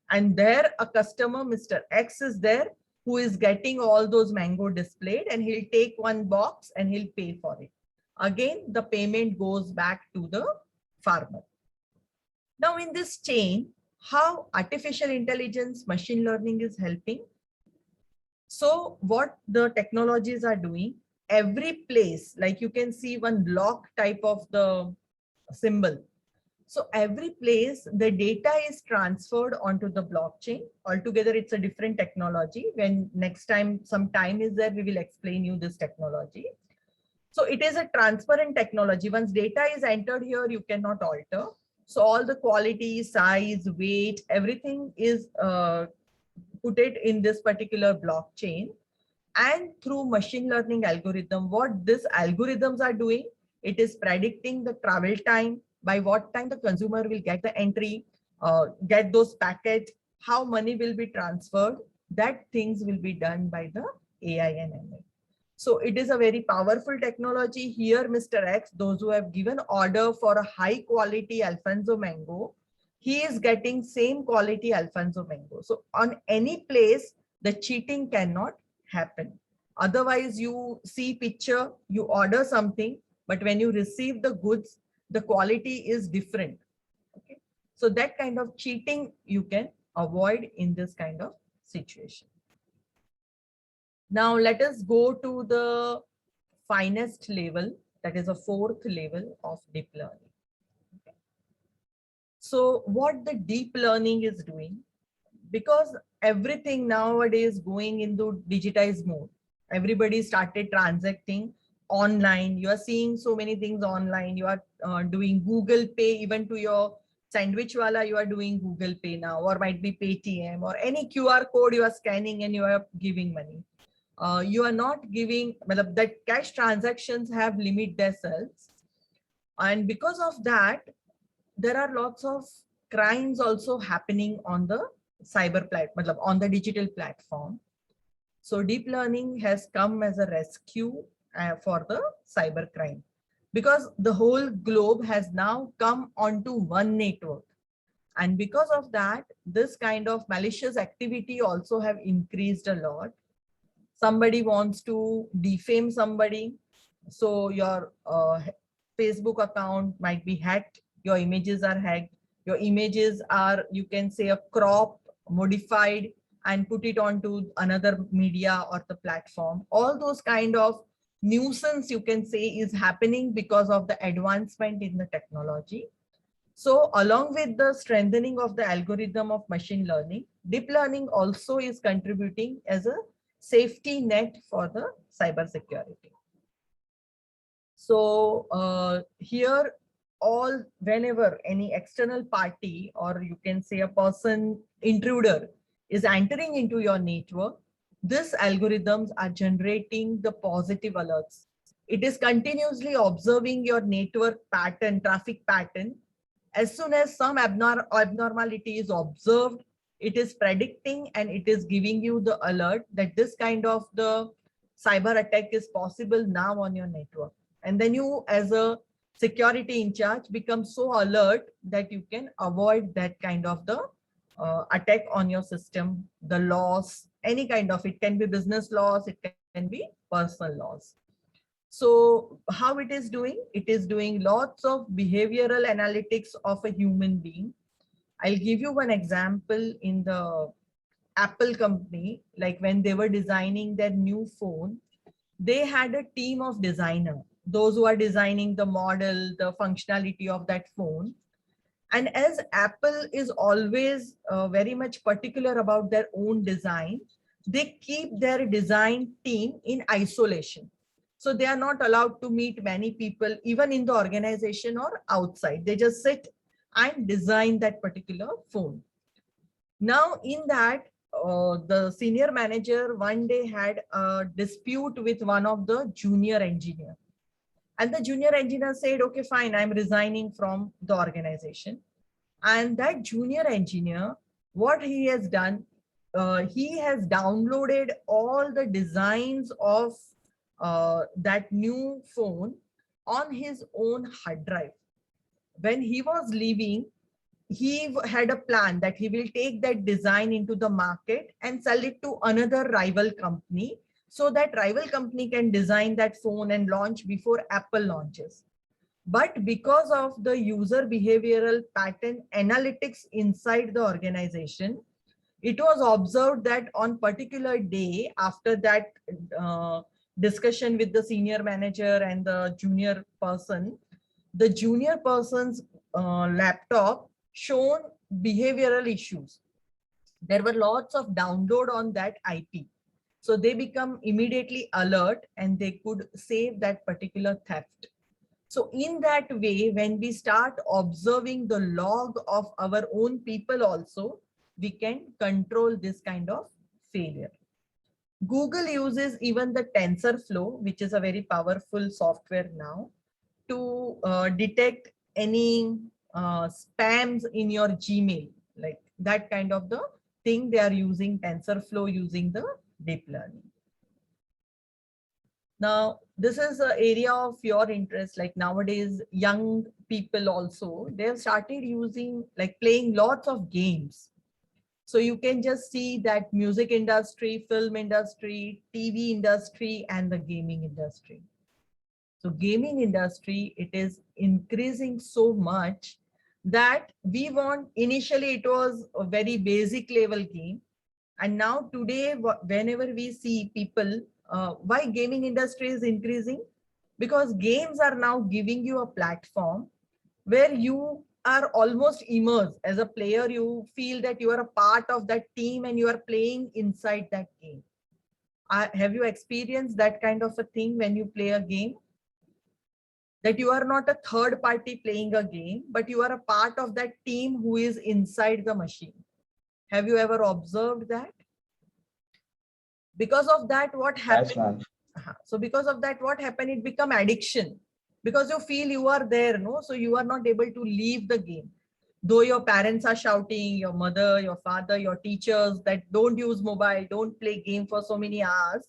and there a customer, Mr. X, is there, who is getting all those mango displayed, and he'll take one box and he'll pay for it. Again, the payment goes back to the farmer. Now in this chain, how artificial intelligence, machine learning is helping. So what the technologies are doing, every place, like you can see one block type of the symbol. So every place the data is transferred onto the blockchain. Altogether, it's a different technology. When next time some time is there, we will explain you this technology. So it is a transparent technology. Once data is entered here, you cannot alter. So all the quality, size, weight, everything is put it in this particular blockchain. And through machine learning algorithm, what these algorithms are doing, it is predicting the travel time, by what time the consumer will get the entry, get those packets, how money will be transferred, that things will be done by the AI and ML. So it is a very powerful technology. Here, Mr. X, those who have given order for a high quality Alfonso mango, he is getting same quality Alfonso mango. So on any place, the cheating cannot happen. Otherwise, you see picture, you order something, but when you receive the goods, the quality is different. Okay. So that kind of cheating you can avoid in this kind of situation. Now let us go to the finest level, that is a fourth level of deep learning. Okay. So what the deep learning is doing, because everything nowadays going into digitized mode, everybody started transacting online. You are seeing so many things online. You are doing Google Pay, even to your sandwich wala, you are doing Google Pay now, or might be Paytm, or any QR code you are scanning and you are giving money. You are not giving, that cash transactions have limit themselves. And because of that, there are lots of crimes also happening on the cyber platform, on the digital platform. So deep learning has come as a rescue for the cyber crime, because the whole globe has now come onto one network. And because of that, this kind of malicious activity also have increased a lot. Somebody wants to defame somebody, so your Facebook account might be hacked, your images are hacked, your images are, you can say, a crop, modified, and put it onto another media or the platform. All those kind of nuisance, you can say, is happening because of the advancement in the technology. So along with the strengthening of the algorithm of machine learning, deep learning also is contributing as a safety net for the cyber security. So here, whenever any external party, or you can say a person, intruder, is entering into your network, these algorithms are generating the positive alerts. It is continuously observing your network pattern, traffic pattern. As soon as some abnormality is observed, it is predicting and it is giving you the alert that this kind of the cyber attack is possible now on your network. And then you, as a security in charge, become so alert that you can avoid that kind of the attack on your system, the loss, any kind of, it can be business loss, it can be personal loss. So how it is doing? It is doing lots of behavioral analytics of a human being. I'll give you one example. In the Apple company, like when they were designing their new phone, they had a team of designers, those who are designing the model, the functionality of that phone. And as Apple is always very much particular about their own design, they keep their design team in isolation. So they are not allowed to meet many people, even in the organization or outside. They just sit and design that particular phone. Now in that, the senior manager one day had a dispute with one of the junior engineer. And the junior engineer said, okay, fine, I'm resigning from the organization. And that junior engineer, what he has done, he has downloaded all the designs of that new phone on his own hard drive. When he was leaving, he had a plan that he will take that design into the market and sell it to another rival company so that rival company can design that phone and launch before Apple launches. But because of the user behavioral pattern analytics inside the organization, it was observed that on particular day after that discussion with the senior manager and the junior person, the junior person's laptop shown behavioral issues. There were lots of download on that IP. So they become immediately alert and they could save that particular theft. So in that way, when we start observing the log of our own people also, we can control this kind of failure. Google uses even the TensorFlow, which is a very powerful software now, to detect any spams in your Gmail, like that kind of the thing. They are using TensorFlow using the deep learning. Now, this is an area of your interest. Like nowadays, young people also, they have started using, like playing lots of games. So you can just see that music industry, film industry, TV industry, and the gaming industry. So gaming industry, it is increasing so much that we want, initially it was a very basic level game. And now today, whenever we see people, why gaming industry is increasing? Because games are now giving you a platform where you are almost immersed as a player. You feel that you are a part of that team and you are playing inside that game. Have you experienced that kind of a thing when you play a game? That you are not a third party playing a game, but you are a part of that team who is inside the machine. Have you ever observed that? Because of that, what happened? Yes, ma'am. So because of that, what happened? It become addiction, because you feel you are there, no? So you are not able to leave the game. Though your parents are shouting, your mother, your father, your teachers, that don't use mobile, don't play game for so many hours,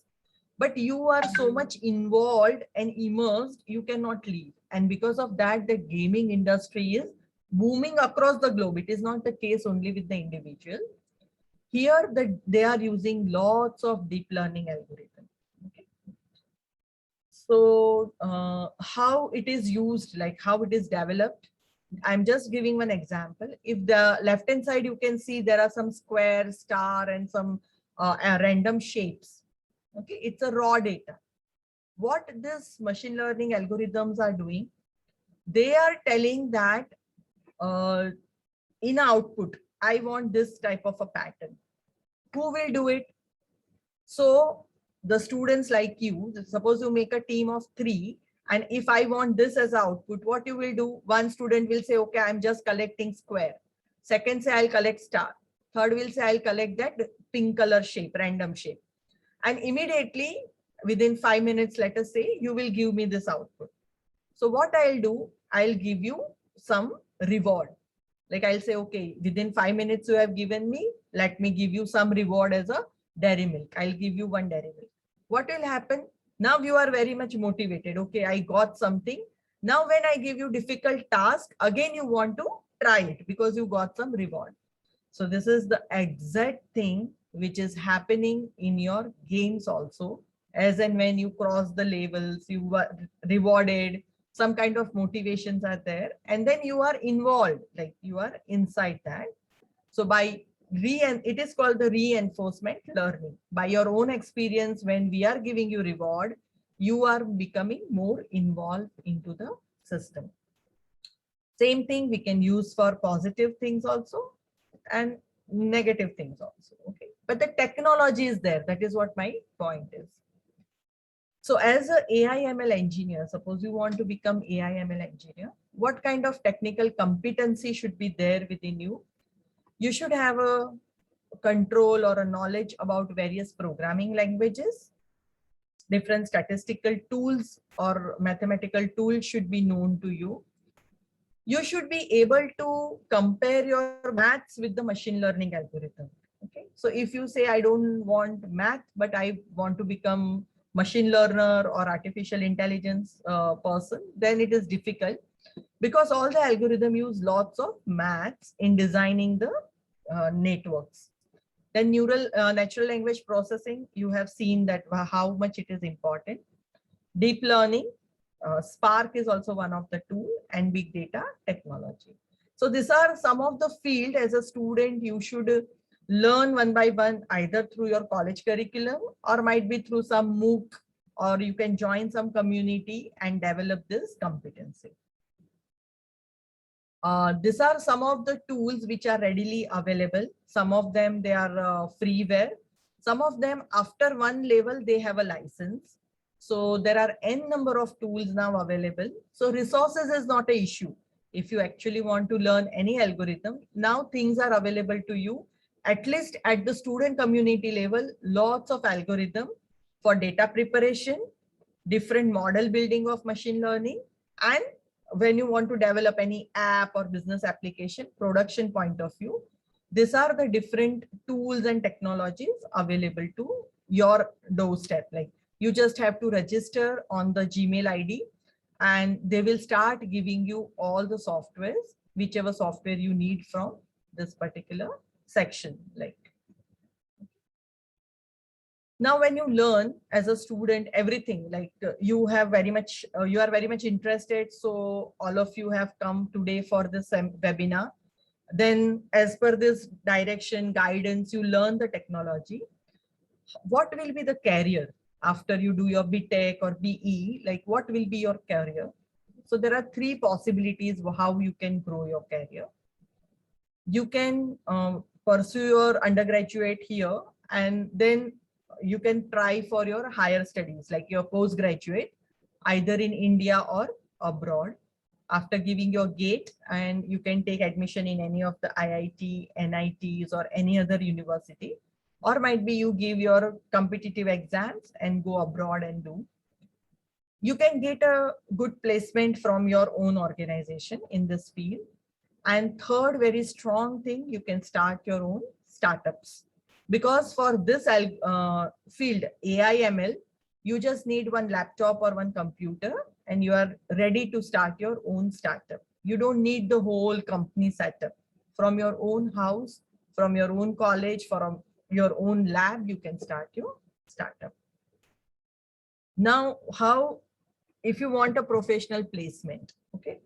but you are so much involved and immersed, you cannot leave. And because of that, the gaming industry is booming across the globe. It is not the case only with the individual. Here, they are using lots of deep learning algorithms. Okay. So how it is used, like how it is developed, I'm just giving one example. If the left hand side, you can see there are some square, star, and some random shapes. Okay, it's a raw data. What this machine learning algorithms are doing, they are telling that in output, I want this type of a pattern. Who will do it? So the students like you, suppose you make a team of 3, and if I want this as output, what you will do? One student will say, okay, I'm just collecting square. Second say, I'll collect star. Third will say, I'll collect that pink color shape, random shape. And immediately within 5 minutes, let us say, you will give me this output. So what I'll do, I'll give you some reward. Like I'll say, okay, within 5 minutes you have given me, let me give you some reward as a dairy milk. I'll give you 1 dairy milk. What will happen? Now you are very much motivated. Okay, I got something. Now when I give you difficult task, again you want to try it because you got some reward. So this is the exact thing which is happening in your games also. As and when you cross the levels, you were rewarded, some kind of motivations are there, and then you are involved, like you are inside that. So by it is called the reinforcement learning. By your own experience, when we are giving you reward, you are becoming more involved into the system. Same thing we can use for positive things also and negative things also. Okay, but the technology is there. That is what my point is. So as a AI ML engineer, suppose you want to become AI ML engineer, what kind of technical competency should be there within you? You should have a control or a knowledge about various programming languages. Different statistical tools or mathematical tools should be known to you. You should be able to compare your maths with the machine learning algorithm. Okay, so if you say, I don't want math, but I want to become machine learner or artificial intelligence person, then it is difficult because all the algorithm use lots of maths in designing the networks. Then natural language processing, you have seen that how much it is important. Deep learning, Spark is also one of the tool, and big data technology. So these are some of the field as a student you should learn one by one, either through your college curriculum or might be through some MOOC, or you can join some community and develop this competency. These are some of the tools which are readily available. Some of them, they are freeware. Some of them, after one level, they have a license. So there are n number of tools now available. So resources is not an issue. If you actually want to learn any algorithm, now things are available to you. At least at the student community level, lots of algorithm for data preparation, different model building of machine learning, and when you want to develop any app or business application production point of view, these are the different tools and technologies available to your doorstep. Like, you just have to register on the Gmail ID and they will start giving you all the softwares, whichever software you need from this particular section. Like, now when you learn as a student everything, like you are very much interested, so all of you have come today for this webinar. Then as per this direction guidance, you learn the technology. What will be the career after you do your BTech or BE? Like, what will be your career? So there are three possibilities how you can grow your career. You can pursue your undergraduate here, and then you can try for your higher studies, like your postgraduate, either in India or abroad, after giving your GATE, and you can take admission in any of the IIT, NITs, or any other university, or might be you give your competitive exams and go abroad and do. You can get a good placement from your own organization in this field. And third very strong thing, you can start your own startups. Because for this field, AI ML, you just need one laptop or one computer and you are ready to start your own startup. You don't need the whole company setup. From your own house, from your own college, from your own lab, you can start your startup. Now, if you want a professional placement, okay?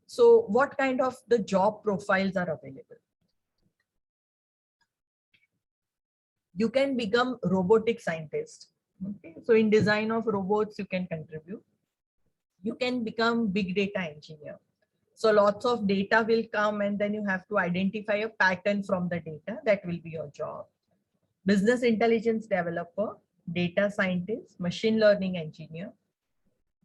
So what kind of the job profiles are available? You can become robotic scientist. Okay, so in design of robots, you can contribute. You can become big data engineer. So lots of data will come and then you have to identify a pattern from the data. That will be your job. Business intelligence developer, data scientist, machine learning engineer,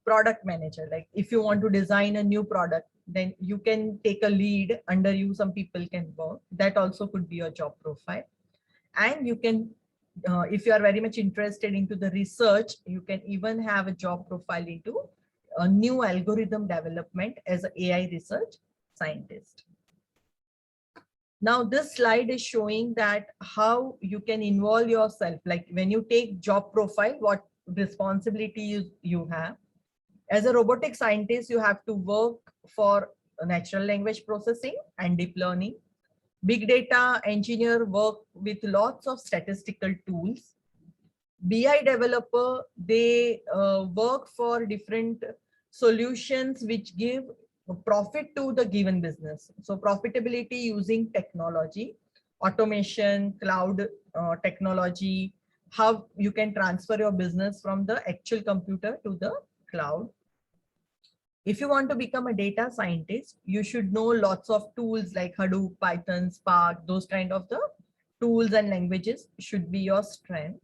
product manager. Like if you want to design a new product, then you can take a lead, under you some people can work. That also could be your job profile. And you can, if you are very much interested into the research, you can even have a job profile into a new algorithm development as an AI research scientist. Now this slide is showing that how you can involve yourself. Like when you take job profile, what responsibility you have. As a robotic scientist, you have to work for natural language processing and deep learning. Big data engineer work with lots of statistical tools. BI developer, they work for different solutions which give profit to the given business. So profitability using technology, automation, cloud technology, how you can transfer your business from the actual computer to the cloud. If you want to become a data scientist, you should know lots of tools like Hadoop, Python, Spark, those kind of the tools and languages should be your strength.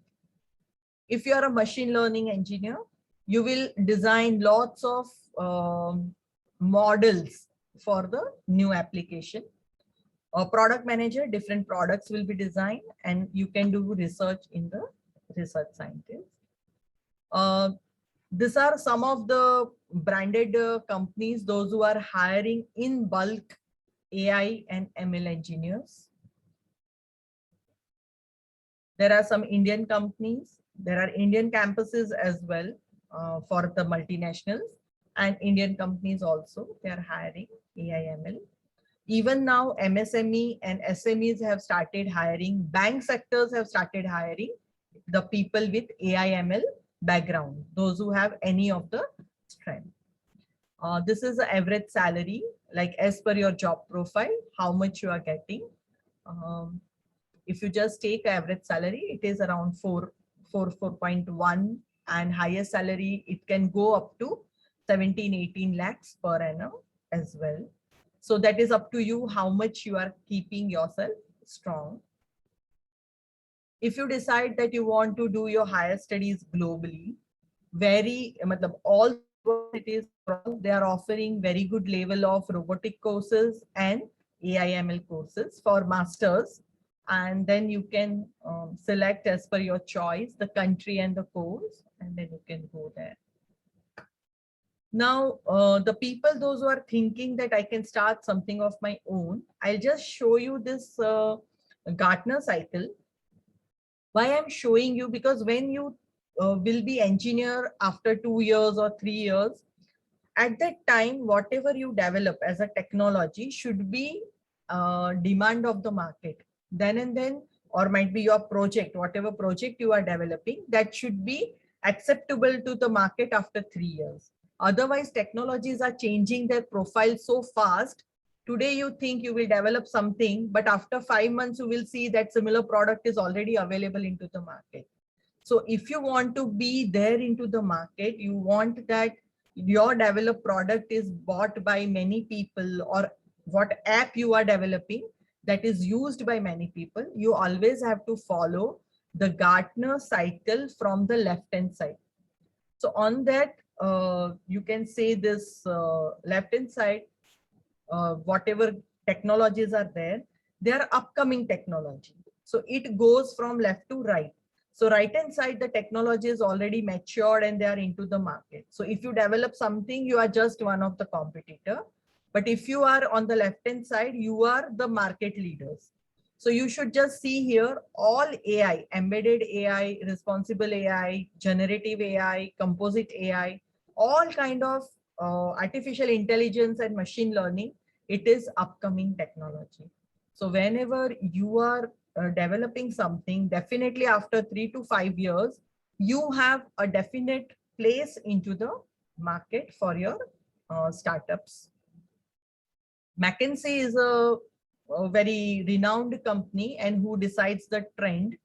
If you are a machine learning engineer, you will design lots of models for the new application. A product manager, different products will be designed and you can do research in the research scientist. These are some of the branded companies, those who are hiring in bulk AI and ML engineers. There are some Indian companies. There are Indian campuses as well for the multinationals, and Indian companies also, they are hiring AI ML. Even now, MSME and SMEs have started hiring. Bank sectors have started hiring the people with AI/ML background, those who have any of the strength. This is the average salary, like as per your job profile, how much you are getting. If you just take average salary, it is around 4.1, and higher salary, it can go up to 17-18 lakhs per annum as well. So that is up to you how much you are keeping yourself strong. If you decide that you want to do your higher studies globally, all cities, they are offering very good level of robotic courses and AI/ML courses for masters. And then you can select as per your choice the country and the course, and then you can go there. Now, the people, those who are thinking that I can start something of my own, I'll just show you this Gartner cycle. Why I'm showing you, because when you will be engineer after 2 years or 3 years, at that time, whatever you develop as a technology should be demand of the market. Then and then, or might be your project, whatever project you are developing, that should be acceptable to the market after 3 years. Otherwise, technologies are changing their profile so fast. Today, you think you will develop something, but after 5 months, you will see that similar product is already available into the market. So if you want to be there into the market, you want that your developed product is bought by many people, or what app you are developing that is used by many people, you always have to follow the Gartner cycle from the left-hand side. So on that, you can say this left-hand side, whatever technologies are there, they are upcoming technology. So it goes from left to right. So right-hand side, the technology is already matured and they are into the market. So if you develop something, you are just one of the competitor. But if you are on the left-hand side, you are the market leaders. So you should just see here all AI, embedded AI, responsible AI, generative AI, composite AI, all kind of artificial intelligence and machine learning. It is upcoming technology. So whenever you are developing something, definitely after 3 to 5 years, you have a definite place into the market for your startups. McKinsey is a very renowned company and who decides the trend.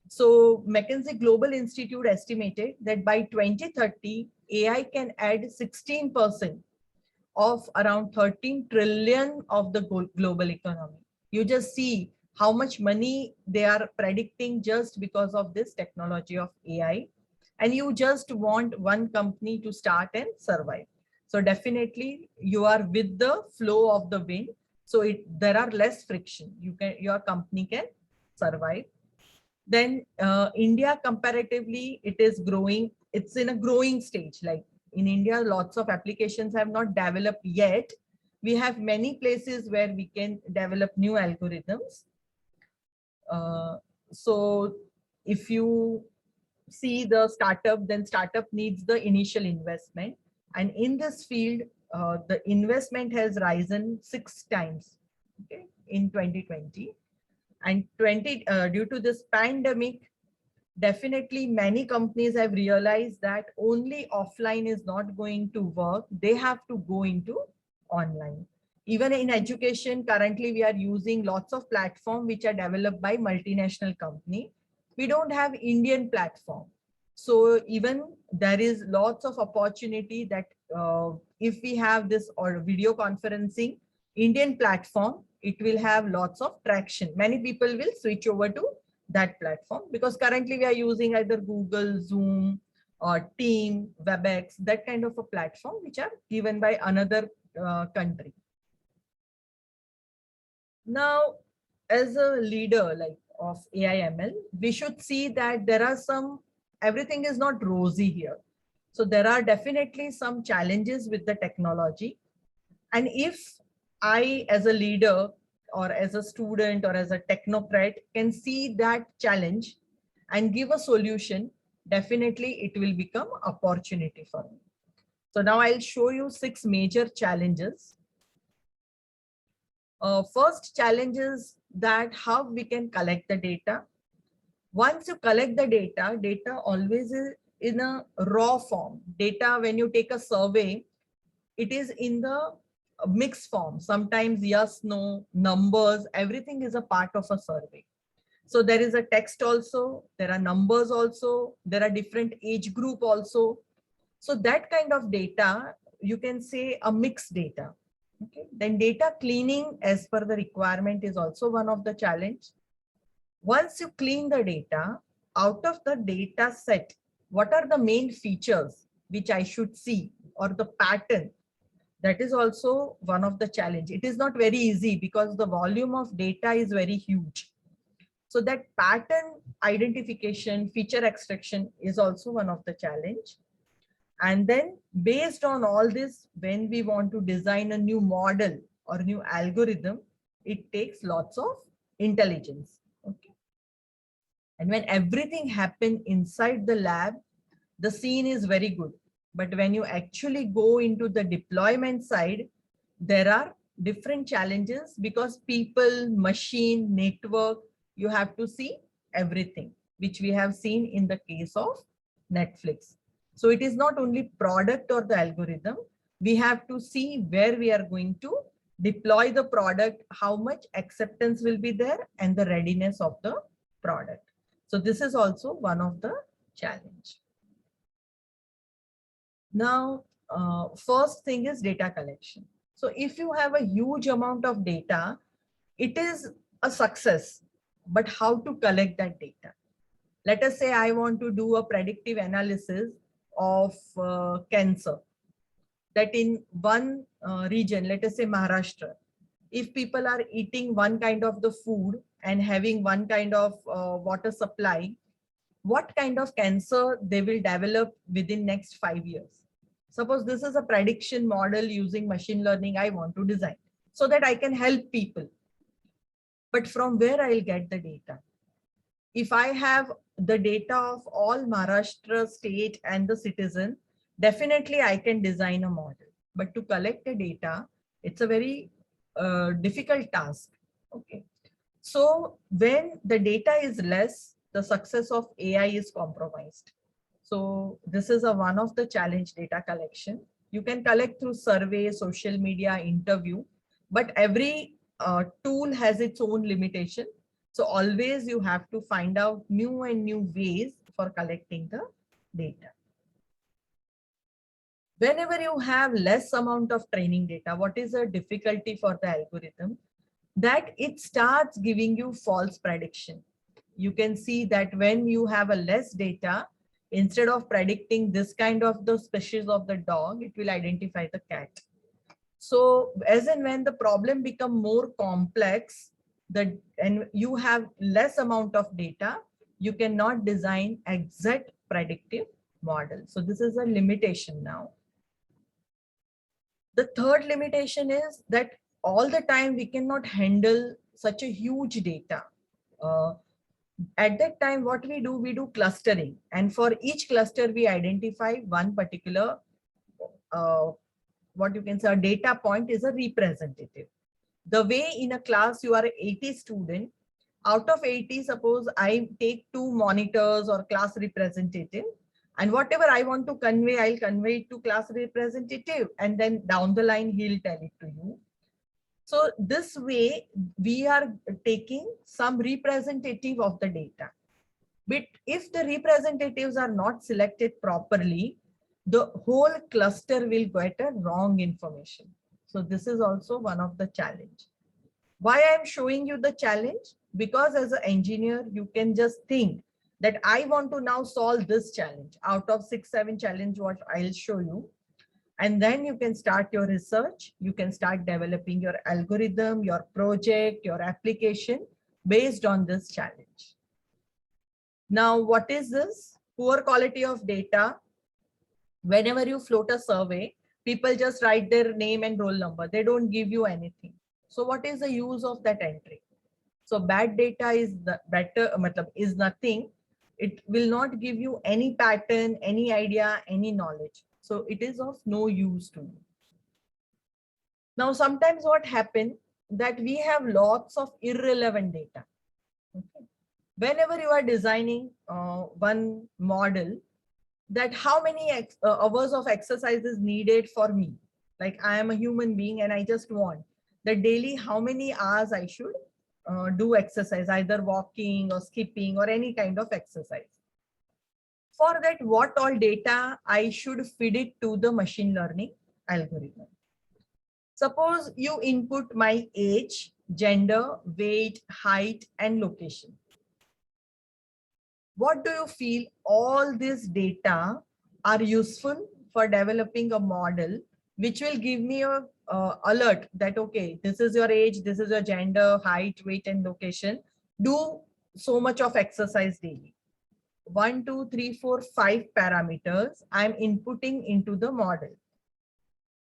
So McKinsey Global Institute estimated that by 2030, AI can add 16% of around 13 trillion of the global economy. You just see how much money they are predicting just because of this technology of AI. And you just want one company to start and survive. So definitely you are with the flow of the wind. So there are less friction. Your company can survive. Then India comparatively, it is growing. It's in a growing stage. Like in India, lots of applications have not developed yet. We have many places where we can develop new algorithms. So if you see the startup, then startup needs the initial investment. And in this field, the investment has risen 6 times, okay, in 2020. And due to this pandemic, definitely many companies have realized that only offline is not going to work. They have to go into online. Even in education, currently we are using lots of platforms which are developed by multinational company. We don't have Indian platform. So even there is lots of opportunity that if we have this or video conferencing Indian platform, it will have lots of traction. Many people will switch over to that platform because currently we are using either Google, Zoom, or Team, WebEx, that kind of a platform which are given by another country. Now, as a leader like of AI/ML, we should see that there are everything is not rosy here. So there are definitely some challenges with the technology. And if I, as a leader or as a student or as a technocrat, can see that challenge and give a solution, definitely it will become opportunity for me. So now I'll show you 6 major challenges. First challenge is that how we can collect the data. Once you collect the data, data always is in a raw form. Data, when you take a survey, it is in the mixed form. Sometimes yes, no, numbers, everything is a part of a survey. So there is a text also, there are numbers also, there are different age group also. So that kind of data, you can say a mixed data. Okay. Then data cleaning as per the requirement is also one of the challenge. Once you clean the data, out of the data set, what are the main features which I should see, or the pattern? That is also one of the challenge. It is not very easy because the volume of data is very huge. So that pattern identification, feature extraction is also one of the challenge. And then based on all this, when we want to design a new model or new algorithm, it takes lots of intelligence. Okay. And when everything happens inside the lab, the scene is very good. But when you actually go into the deployment side, there are different challenges because people, machine, network, you have to see everything, which we have seen in the case of Netflix. So it is not only product or the algorithm. We have to see where we are going to deploy the product, how much acceptance will be there, and the readiness of the product. So this is also one of the challenge. Now, first thing is data collection. So if you have a huge amount of data, it is a success, but how to collect that data? Let us say I want to do a predictive analysis of cancer, that in one region, let us say Maharashtra, if people are eating one kind of the food and having one kind of water supply, what kind of cancer they will develop within next 5 years. Suppose this is a prediction model using machine learning I want to design so that I can help people. But from where I'll get the data? If I have the data of all Maharashtra state and the citizen, definitely I can design a model. But to collect the data, it's a very difficult task. Okay. So when the data is less, the success of AI is compromised. So this is one of the challenge, data collection. You can collect through survey, social media, interview, but every tool has its own limitation. So always you have to find out new and new ways for collecting the data. Whenever you have less amount of training data, what is the difficulty for the algorithm? That it starts giving you false prediction. You can see that when you have a less data, instead of predicting this kind of the species of the dog, it will identify the cat. So as and when the problem become more complex, and you have less amount of data, you cannot design exact predictive model. So this is a limitation now. The third limitation is that all the time we cannot handle such a huge data. At that time, what we do clustering, and for each cluster we identify one particular what you can say a data point is a representative. The way in a class you are 80 student, out of 80, suppose I take 2 monitors or class representative, and whatever I want to convey, I'll convey it to class representative, and then down the line he'll tell it to you. So this way we are taking some representative of the data. But if the representatives are not selected properly, the whole cluster will get a wrong information. So this is also one of the challenge. Why I'm showing you the challenge? Because as an engineer, you can just think that I want to now solve this challenge out of 6-7 challenge what I'll show you. And then you can start your research. You can start developing your algorithm, your project, your application based on this challenge. Now, what is this? Poor quality of data. Whenever you float a survey, people just write their name and roll number. They don't give you anything. So what is the use of that entry? So bad data is is nothing. It will not give you any pattern, any idea, any knowledge. So it is of no use to you. Now, sometimes what happens, that we have lots of irrelevant data. Okay. Whenever you are designing one model, that how many hours of exercise is needed for me. Like I am a human being and I just want that daily how many hours I should do exercise, either walking or skipping or any kind of exercise. For that, what all data I should feed it to the machine learning algorithm. Suppose you input my age, gender, weight, height, and location. What do you feel all this data are useful for developing a model which will give me a alert that, okay, this is your age, this is your gender, height, weight, and location. Do so much of exercise daily. 1, 2, 3, 4, 5 parameters I'm inputting into the model.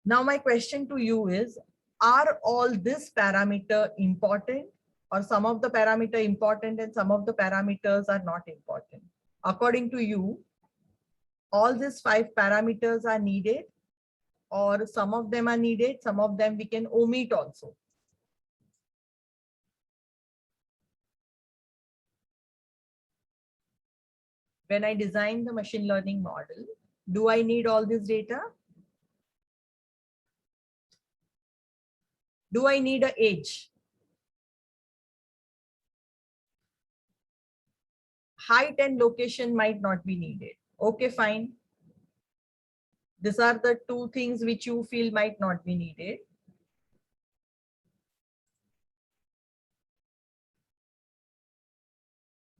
Now my question to you is, are all this parameter important, or some of the parameter important and some of the parameters are not important? According to you, all these 5 parameters are needed, or some of them are needed, some of them we can omit also. When I design the machine learning model, do I need all this data? Do I need an age? Height and location might not be needed. Okay, fine. These are the 2 things which you feel might not be needed.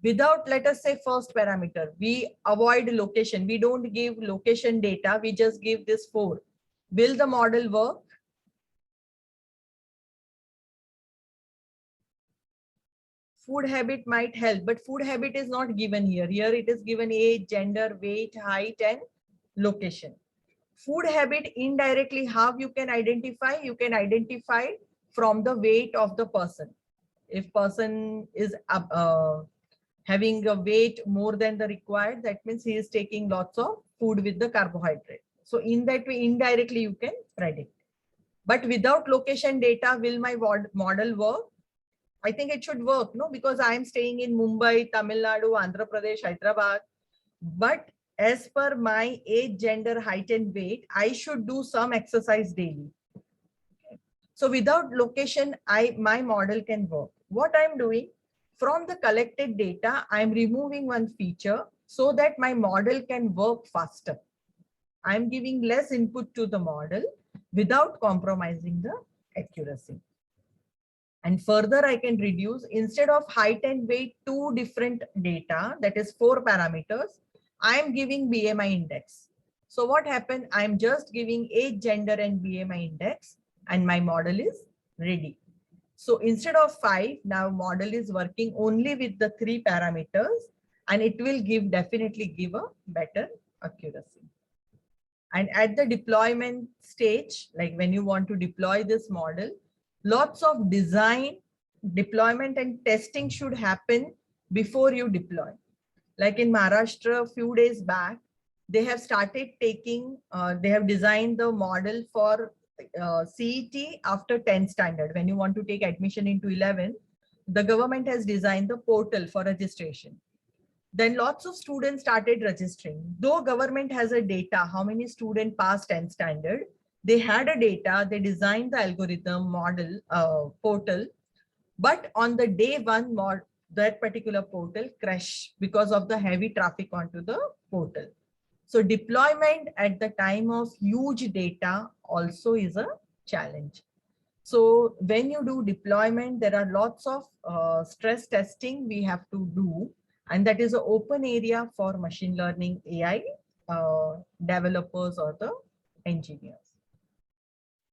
Without, let us say, first parameter, we avoid location. We don't give location data. We just give this 4. Will the model work? Food habit might help, but food habit is not given here. Here it is given age, gender, weight, height, and location. Food habit indirectly, how you can identify? You can identify from the weight of the person. If person is having a weight more than the required, that means he is taking lots of food with the carbohydrate. So in that way, indirectly you can predict. But without location data, will my model work? I think it should work, no? Because I am staying in Mumbai, Tamil Nadu, Andhra Pradesh, Hyderabad. But as per my age, gender, height, and weight, I should do some exercise daily. So without location, my model can work. What I'm doing, from the collected data, I'm removing one feature so that my model can work faster. I'm giving less input to the model without compromising the accuracy. And further, I can reduce, instead of height and weight, 2 different data, that is 4 parameters, I'm giving BMI index. So what happened? I'm just giving age, gender, and BMI index, and my model is ready. So instead of 5, now model is working only with the 3 parameters, and it will definitely give a better accuracy. And at the deployment stage, like when you want to deploy this model, lots of design, deployment, and testing should happen before you deploy. Like in Maharashtra, a few days back, they have started taking, they have designed the model for CET after 10th standard. When you want to take admission into 11, the government has designed the portal for registration. Then lots of students started registering. Though government has a data, how many students passed 10th standard, they had a data, they designed the algorithm model portal, but on the day 1, that particular portal crashed because of the heavy traffic onto the portal. So deployment at the time of huge data also is a challenge. So when you do deployment, there are lots of stress testing we have to do, and that is an open area for machine learning AI developers or the engineers.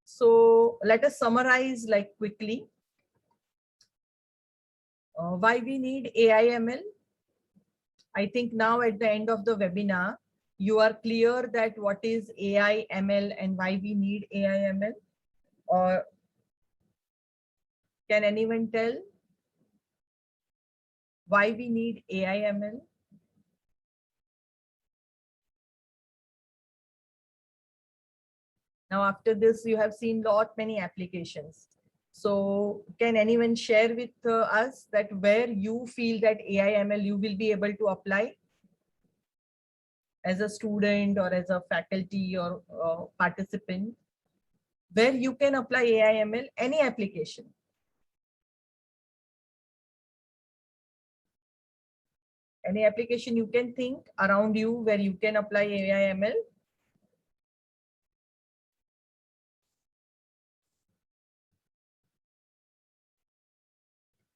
So let us summarize like quickly. Why we need AI ML? I think now at the end of the webinar, you are clear that what is AI ML and why we need AI ML. Or can anyone tell why we need AI ML? Now, after this, you have seen many applications. So can anyone share with us that where you feel that AI ML you will be able to apply as a student or as a faculty or participant, where you can apply AI ML, any application? Any application you can think around you where you can apply AI ML?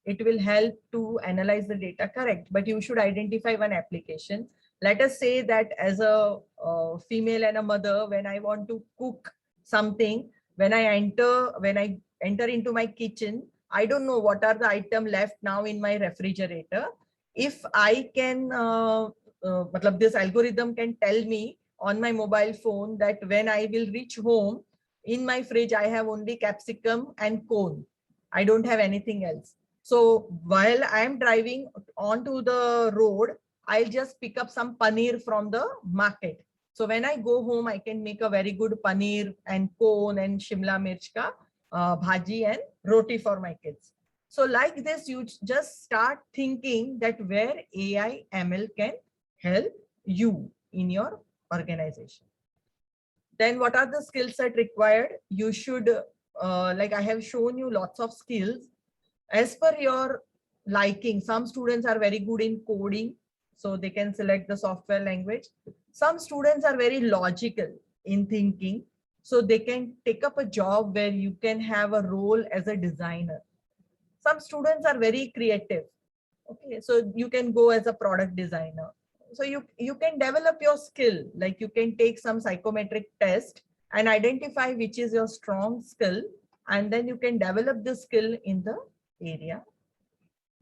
It will help to analyze the data, correct, but you should identify one application. Let us say that as a female and a mother, when I want to cook something, when I enter into my kitchen, I don't know what are the item left now in my refrigerator. If I can matlab this algorithm can tell me on my mobile phone that when I will reach home, in my fridge I have only capsicum and corn, I don't have anything else. So while I am driving onto the road, I'll just pick up some paneer from the market. So when I go home, I can make a very good paneer and corn and shimla mirch ka bhaji and roti for my kids. So like this, you just start thinking that where AI ML can help you in your organization. Then what are the skill set required? You should, like I have shown you lots of skills as per your liking. Some students are very good in coding, so they can select the software language. Some students are very logical in thinking, so they can take up a job where you can have a role as a designer. Some students are very creative. Okay, so you can go as a product designer. So you can develop your skill, like you can take some psychometric test and identify which is your strong skill, and then you can develop the skill in the area.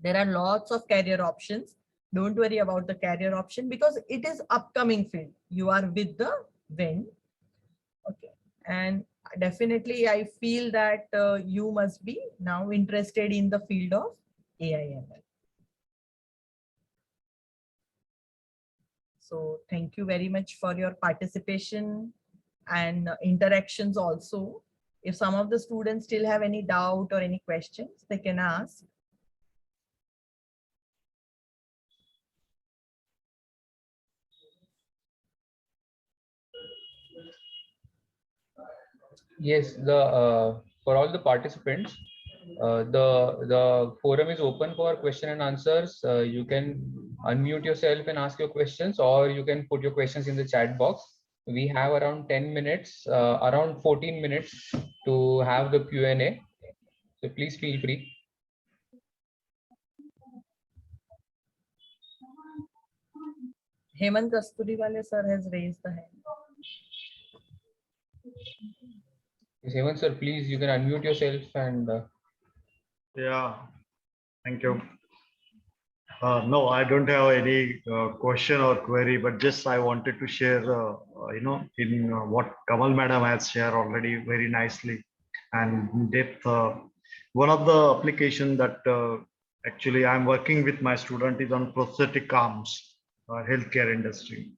There are lots of career options. Don't worry about the career option because it is upcoming field. You are with the wind. Okay, and definitely I feel that you must be now interested in the field of AI/ML. So thank you very much for your participation and interactions also. If some of the students still have any doubt or any questions, they can ask. Yes, for all the participants, the forum is open for question and answers. You can unmute yourself and ask your questions, or you can put your questions in the chat box. We have around 10 minutes, around 14 minutes to have the Q&A. So please feel free. Hemant Kasturiwale sir has raised the hand. Yes, Hemant sir, please, you can unmute yourself and. Yeah, thank you. No, I don't have any question or query, but just I wanted to share, in what Kamal Madam has shared already very nicely and in depth. One of the application that actually I'm working with my student is on prosthetic arms, healthcare industry.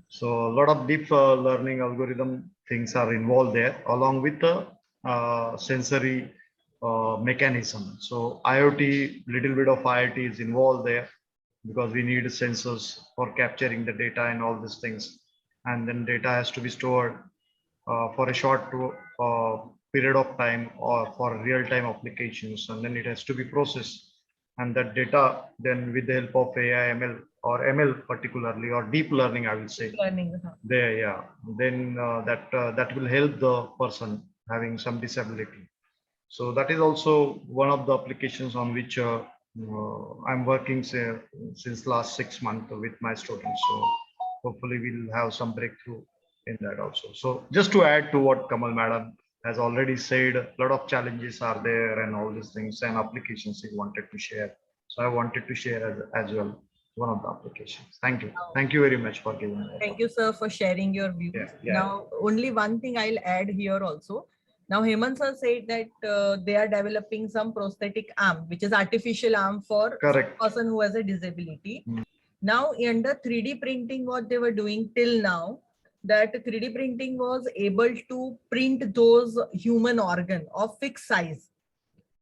So a lot of deep learning algorithm things are involved there, along with the sensory mechanism. So IoT, little bit of IoT is involved there because we need sensors for capturing the data and all these things. And then data has to be stored for a short period of time or for real-time applications, and then it has to be processed. And that data then with the help of AI, ML or ML particularly, or deep learning, I will say, Learning. there, yeah, then that will help the person having some disability. So that is also one of the applications on which I'm working since last 6 months with my students. So hopefully we'll have some breakthrough in that also. So just to add to what Kamal Madam has already said, a lot of challenges are there and all these things and applications he wanted to share. So I wanted to share as well one of the applications. Thank you. Thank you very much for giving me. Thank you, sir, for sharing your views. Yeah. Now, only one thing I'll add here also. Now, Hemant sir said that they are developing some prosthetic arm, which is artificial arm for Correct. person who has a disability. Now, under 3D printing, what they were doing till now, that 3D printing was able to print those human organ of fixed size.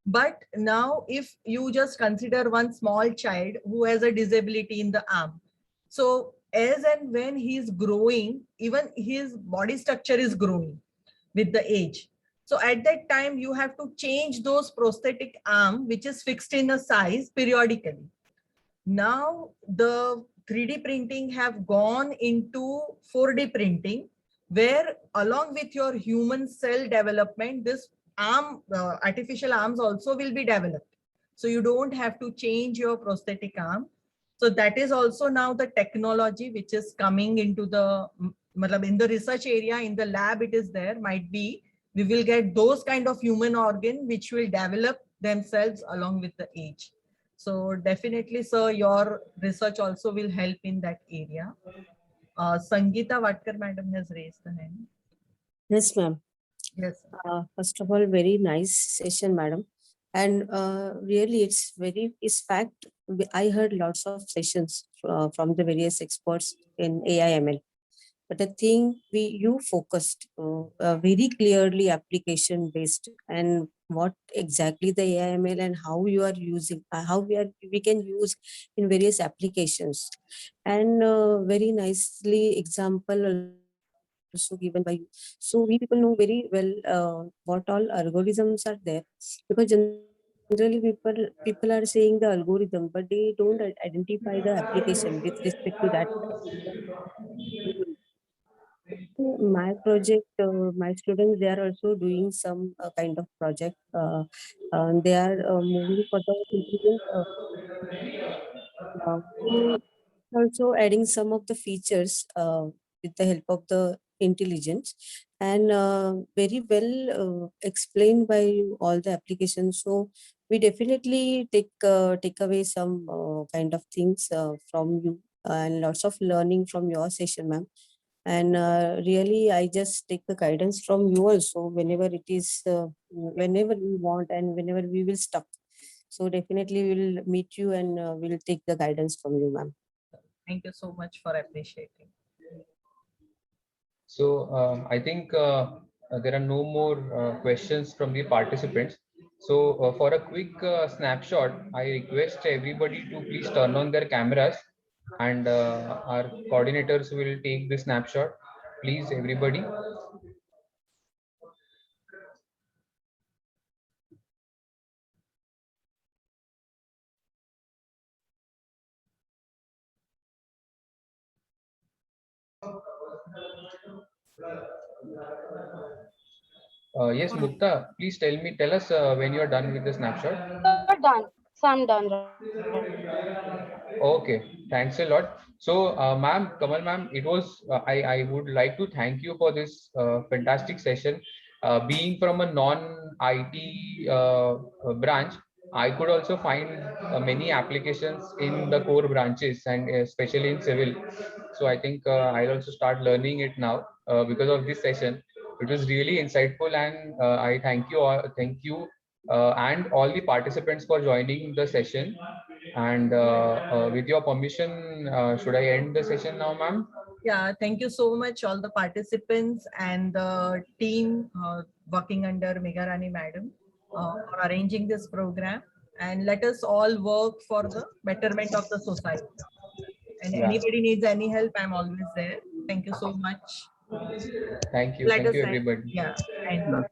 But now if you just consider one small child who has a disability in the arm, so as and when he is growing, even his body structure is growing with the age. So at that time, you have to change those prosthetic arm, which is fixed in a size periodically. Now the 3D printing have gone into 4D printing, where along with your human cell development, this arm, artificial arms also will be developed. So you don't have to change your prosthetic arm. So that is also now the technology which is coming into the, in the research area, in the lab it is there, might be, we will get those kind of human organ which will develop themselves along with the age. So definitely, sir, your research also will help in that area. Sangeeta Vatkar madam has raised the hand. Yes, ma'am. Yes. First of all, very nice session, madam. And really, it's fact. I heard lots of sessions from the various experts in AI/ML. But the thing you focused very clearly application based, and what exactly the AI/ML and how you are using, how we can use in various applications, and very nicely example also given by you. So we people know very well what all algorithms are there, because generally people are saying the algorithm, but they don't identify the application with respect to that. My project, my students, they are also doing some kind of project. They are moving for the intelligence. So also adding some of the features with the help of the intelligence, and very well explained by you all the applications. So we definitely take away some kind of things from you, and lots of learning from your session, ma'am. And really, I just take the guidance from you also whenever it is, whenever we want and whenever we will stuck. So definitely we will meet you and we'll take the guidance from you, ma'am. Thank you so much for appreciating. So I think there are no more questions from the participants. So for a quick snapshot, I request everybody to please turn on their cameras, and our coordinators will take the snapshot. Please, everybody. Yes, Mukta, please tell us when you are done with the snapshot. Done. So I'm done. Okay, thanks a lot. So, ma'am, Kamal ma'am, it was, I would like to thank you for this fantastic session. Being from a non-IT branch, I could also find many applications in the core branches, and especially in civil. So I think I'll also start learning it now because of this session. It was really insightful, and I thank you all, and all the participants for joining the session. And with your permission, should I end the session now, ma'am? Yeah, thank you so much, all the participants and the team working under Megharani madam for arranging this program. And let us all work for the betterment of the society. And Yeah. anybody needs any help, I'm always there. Thank you so much. Thank you. Let Thank us you, end. everybody. Yeah, and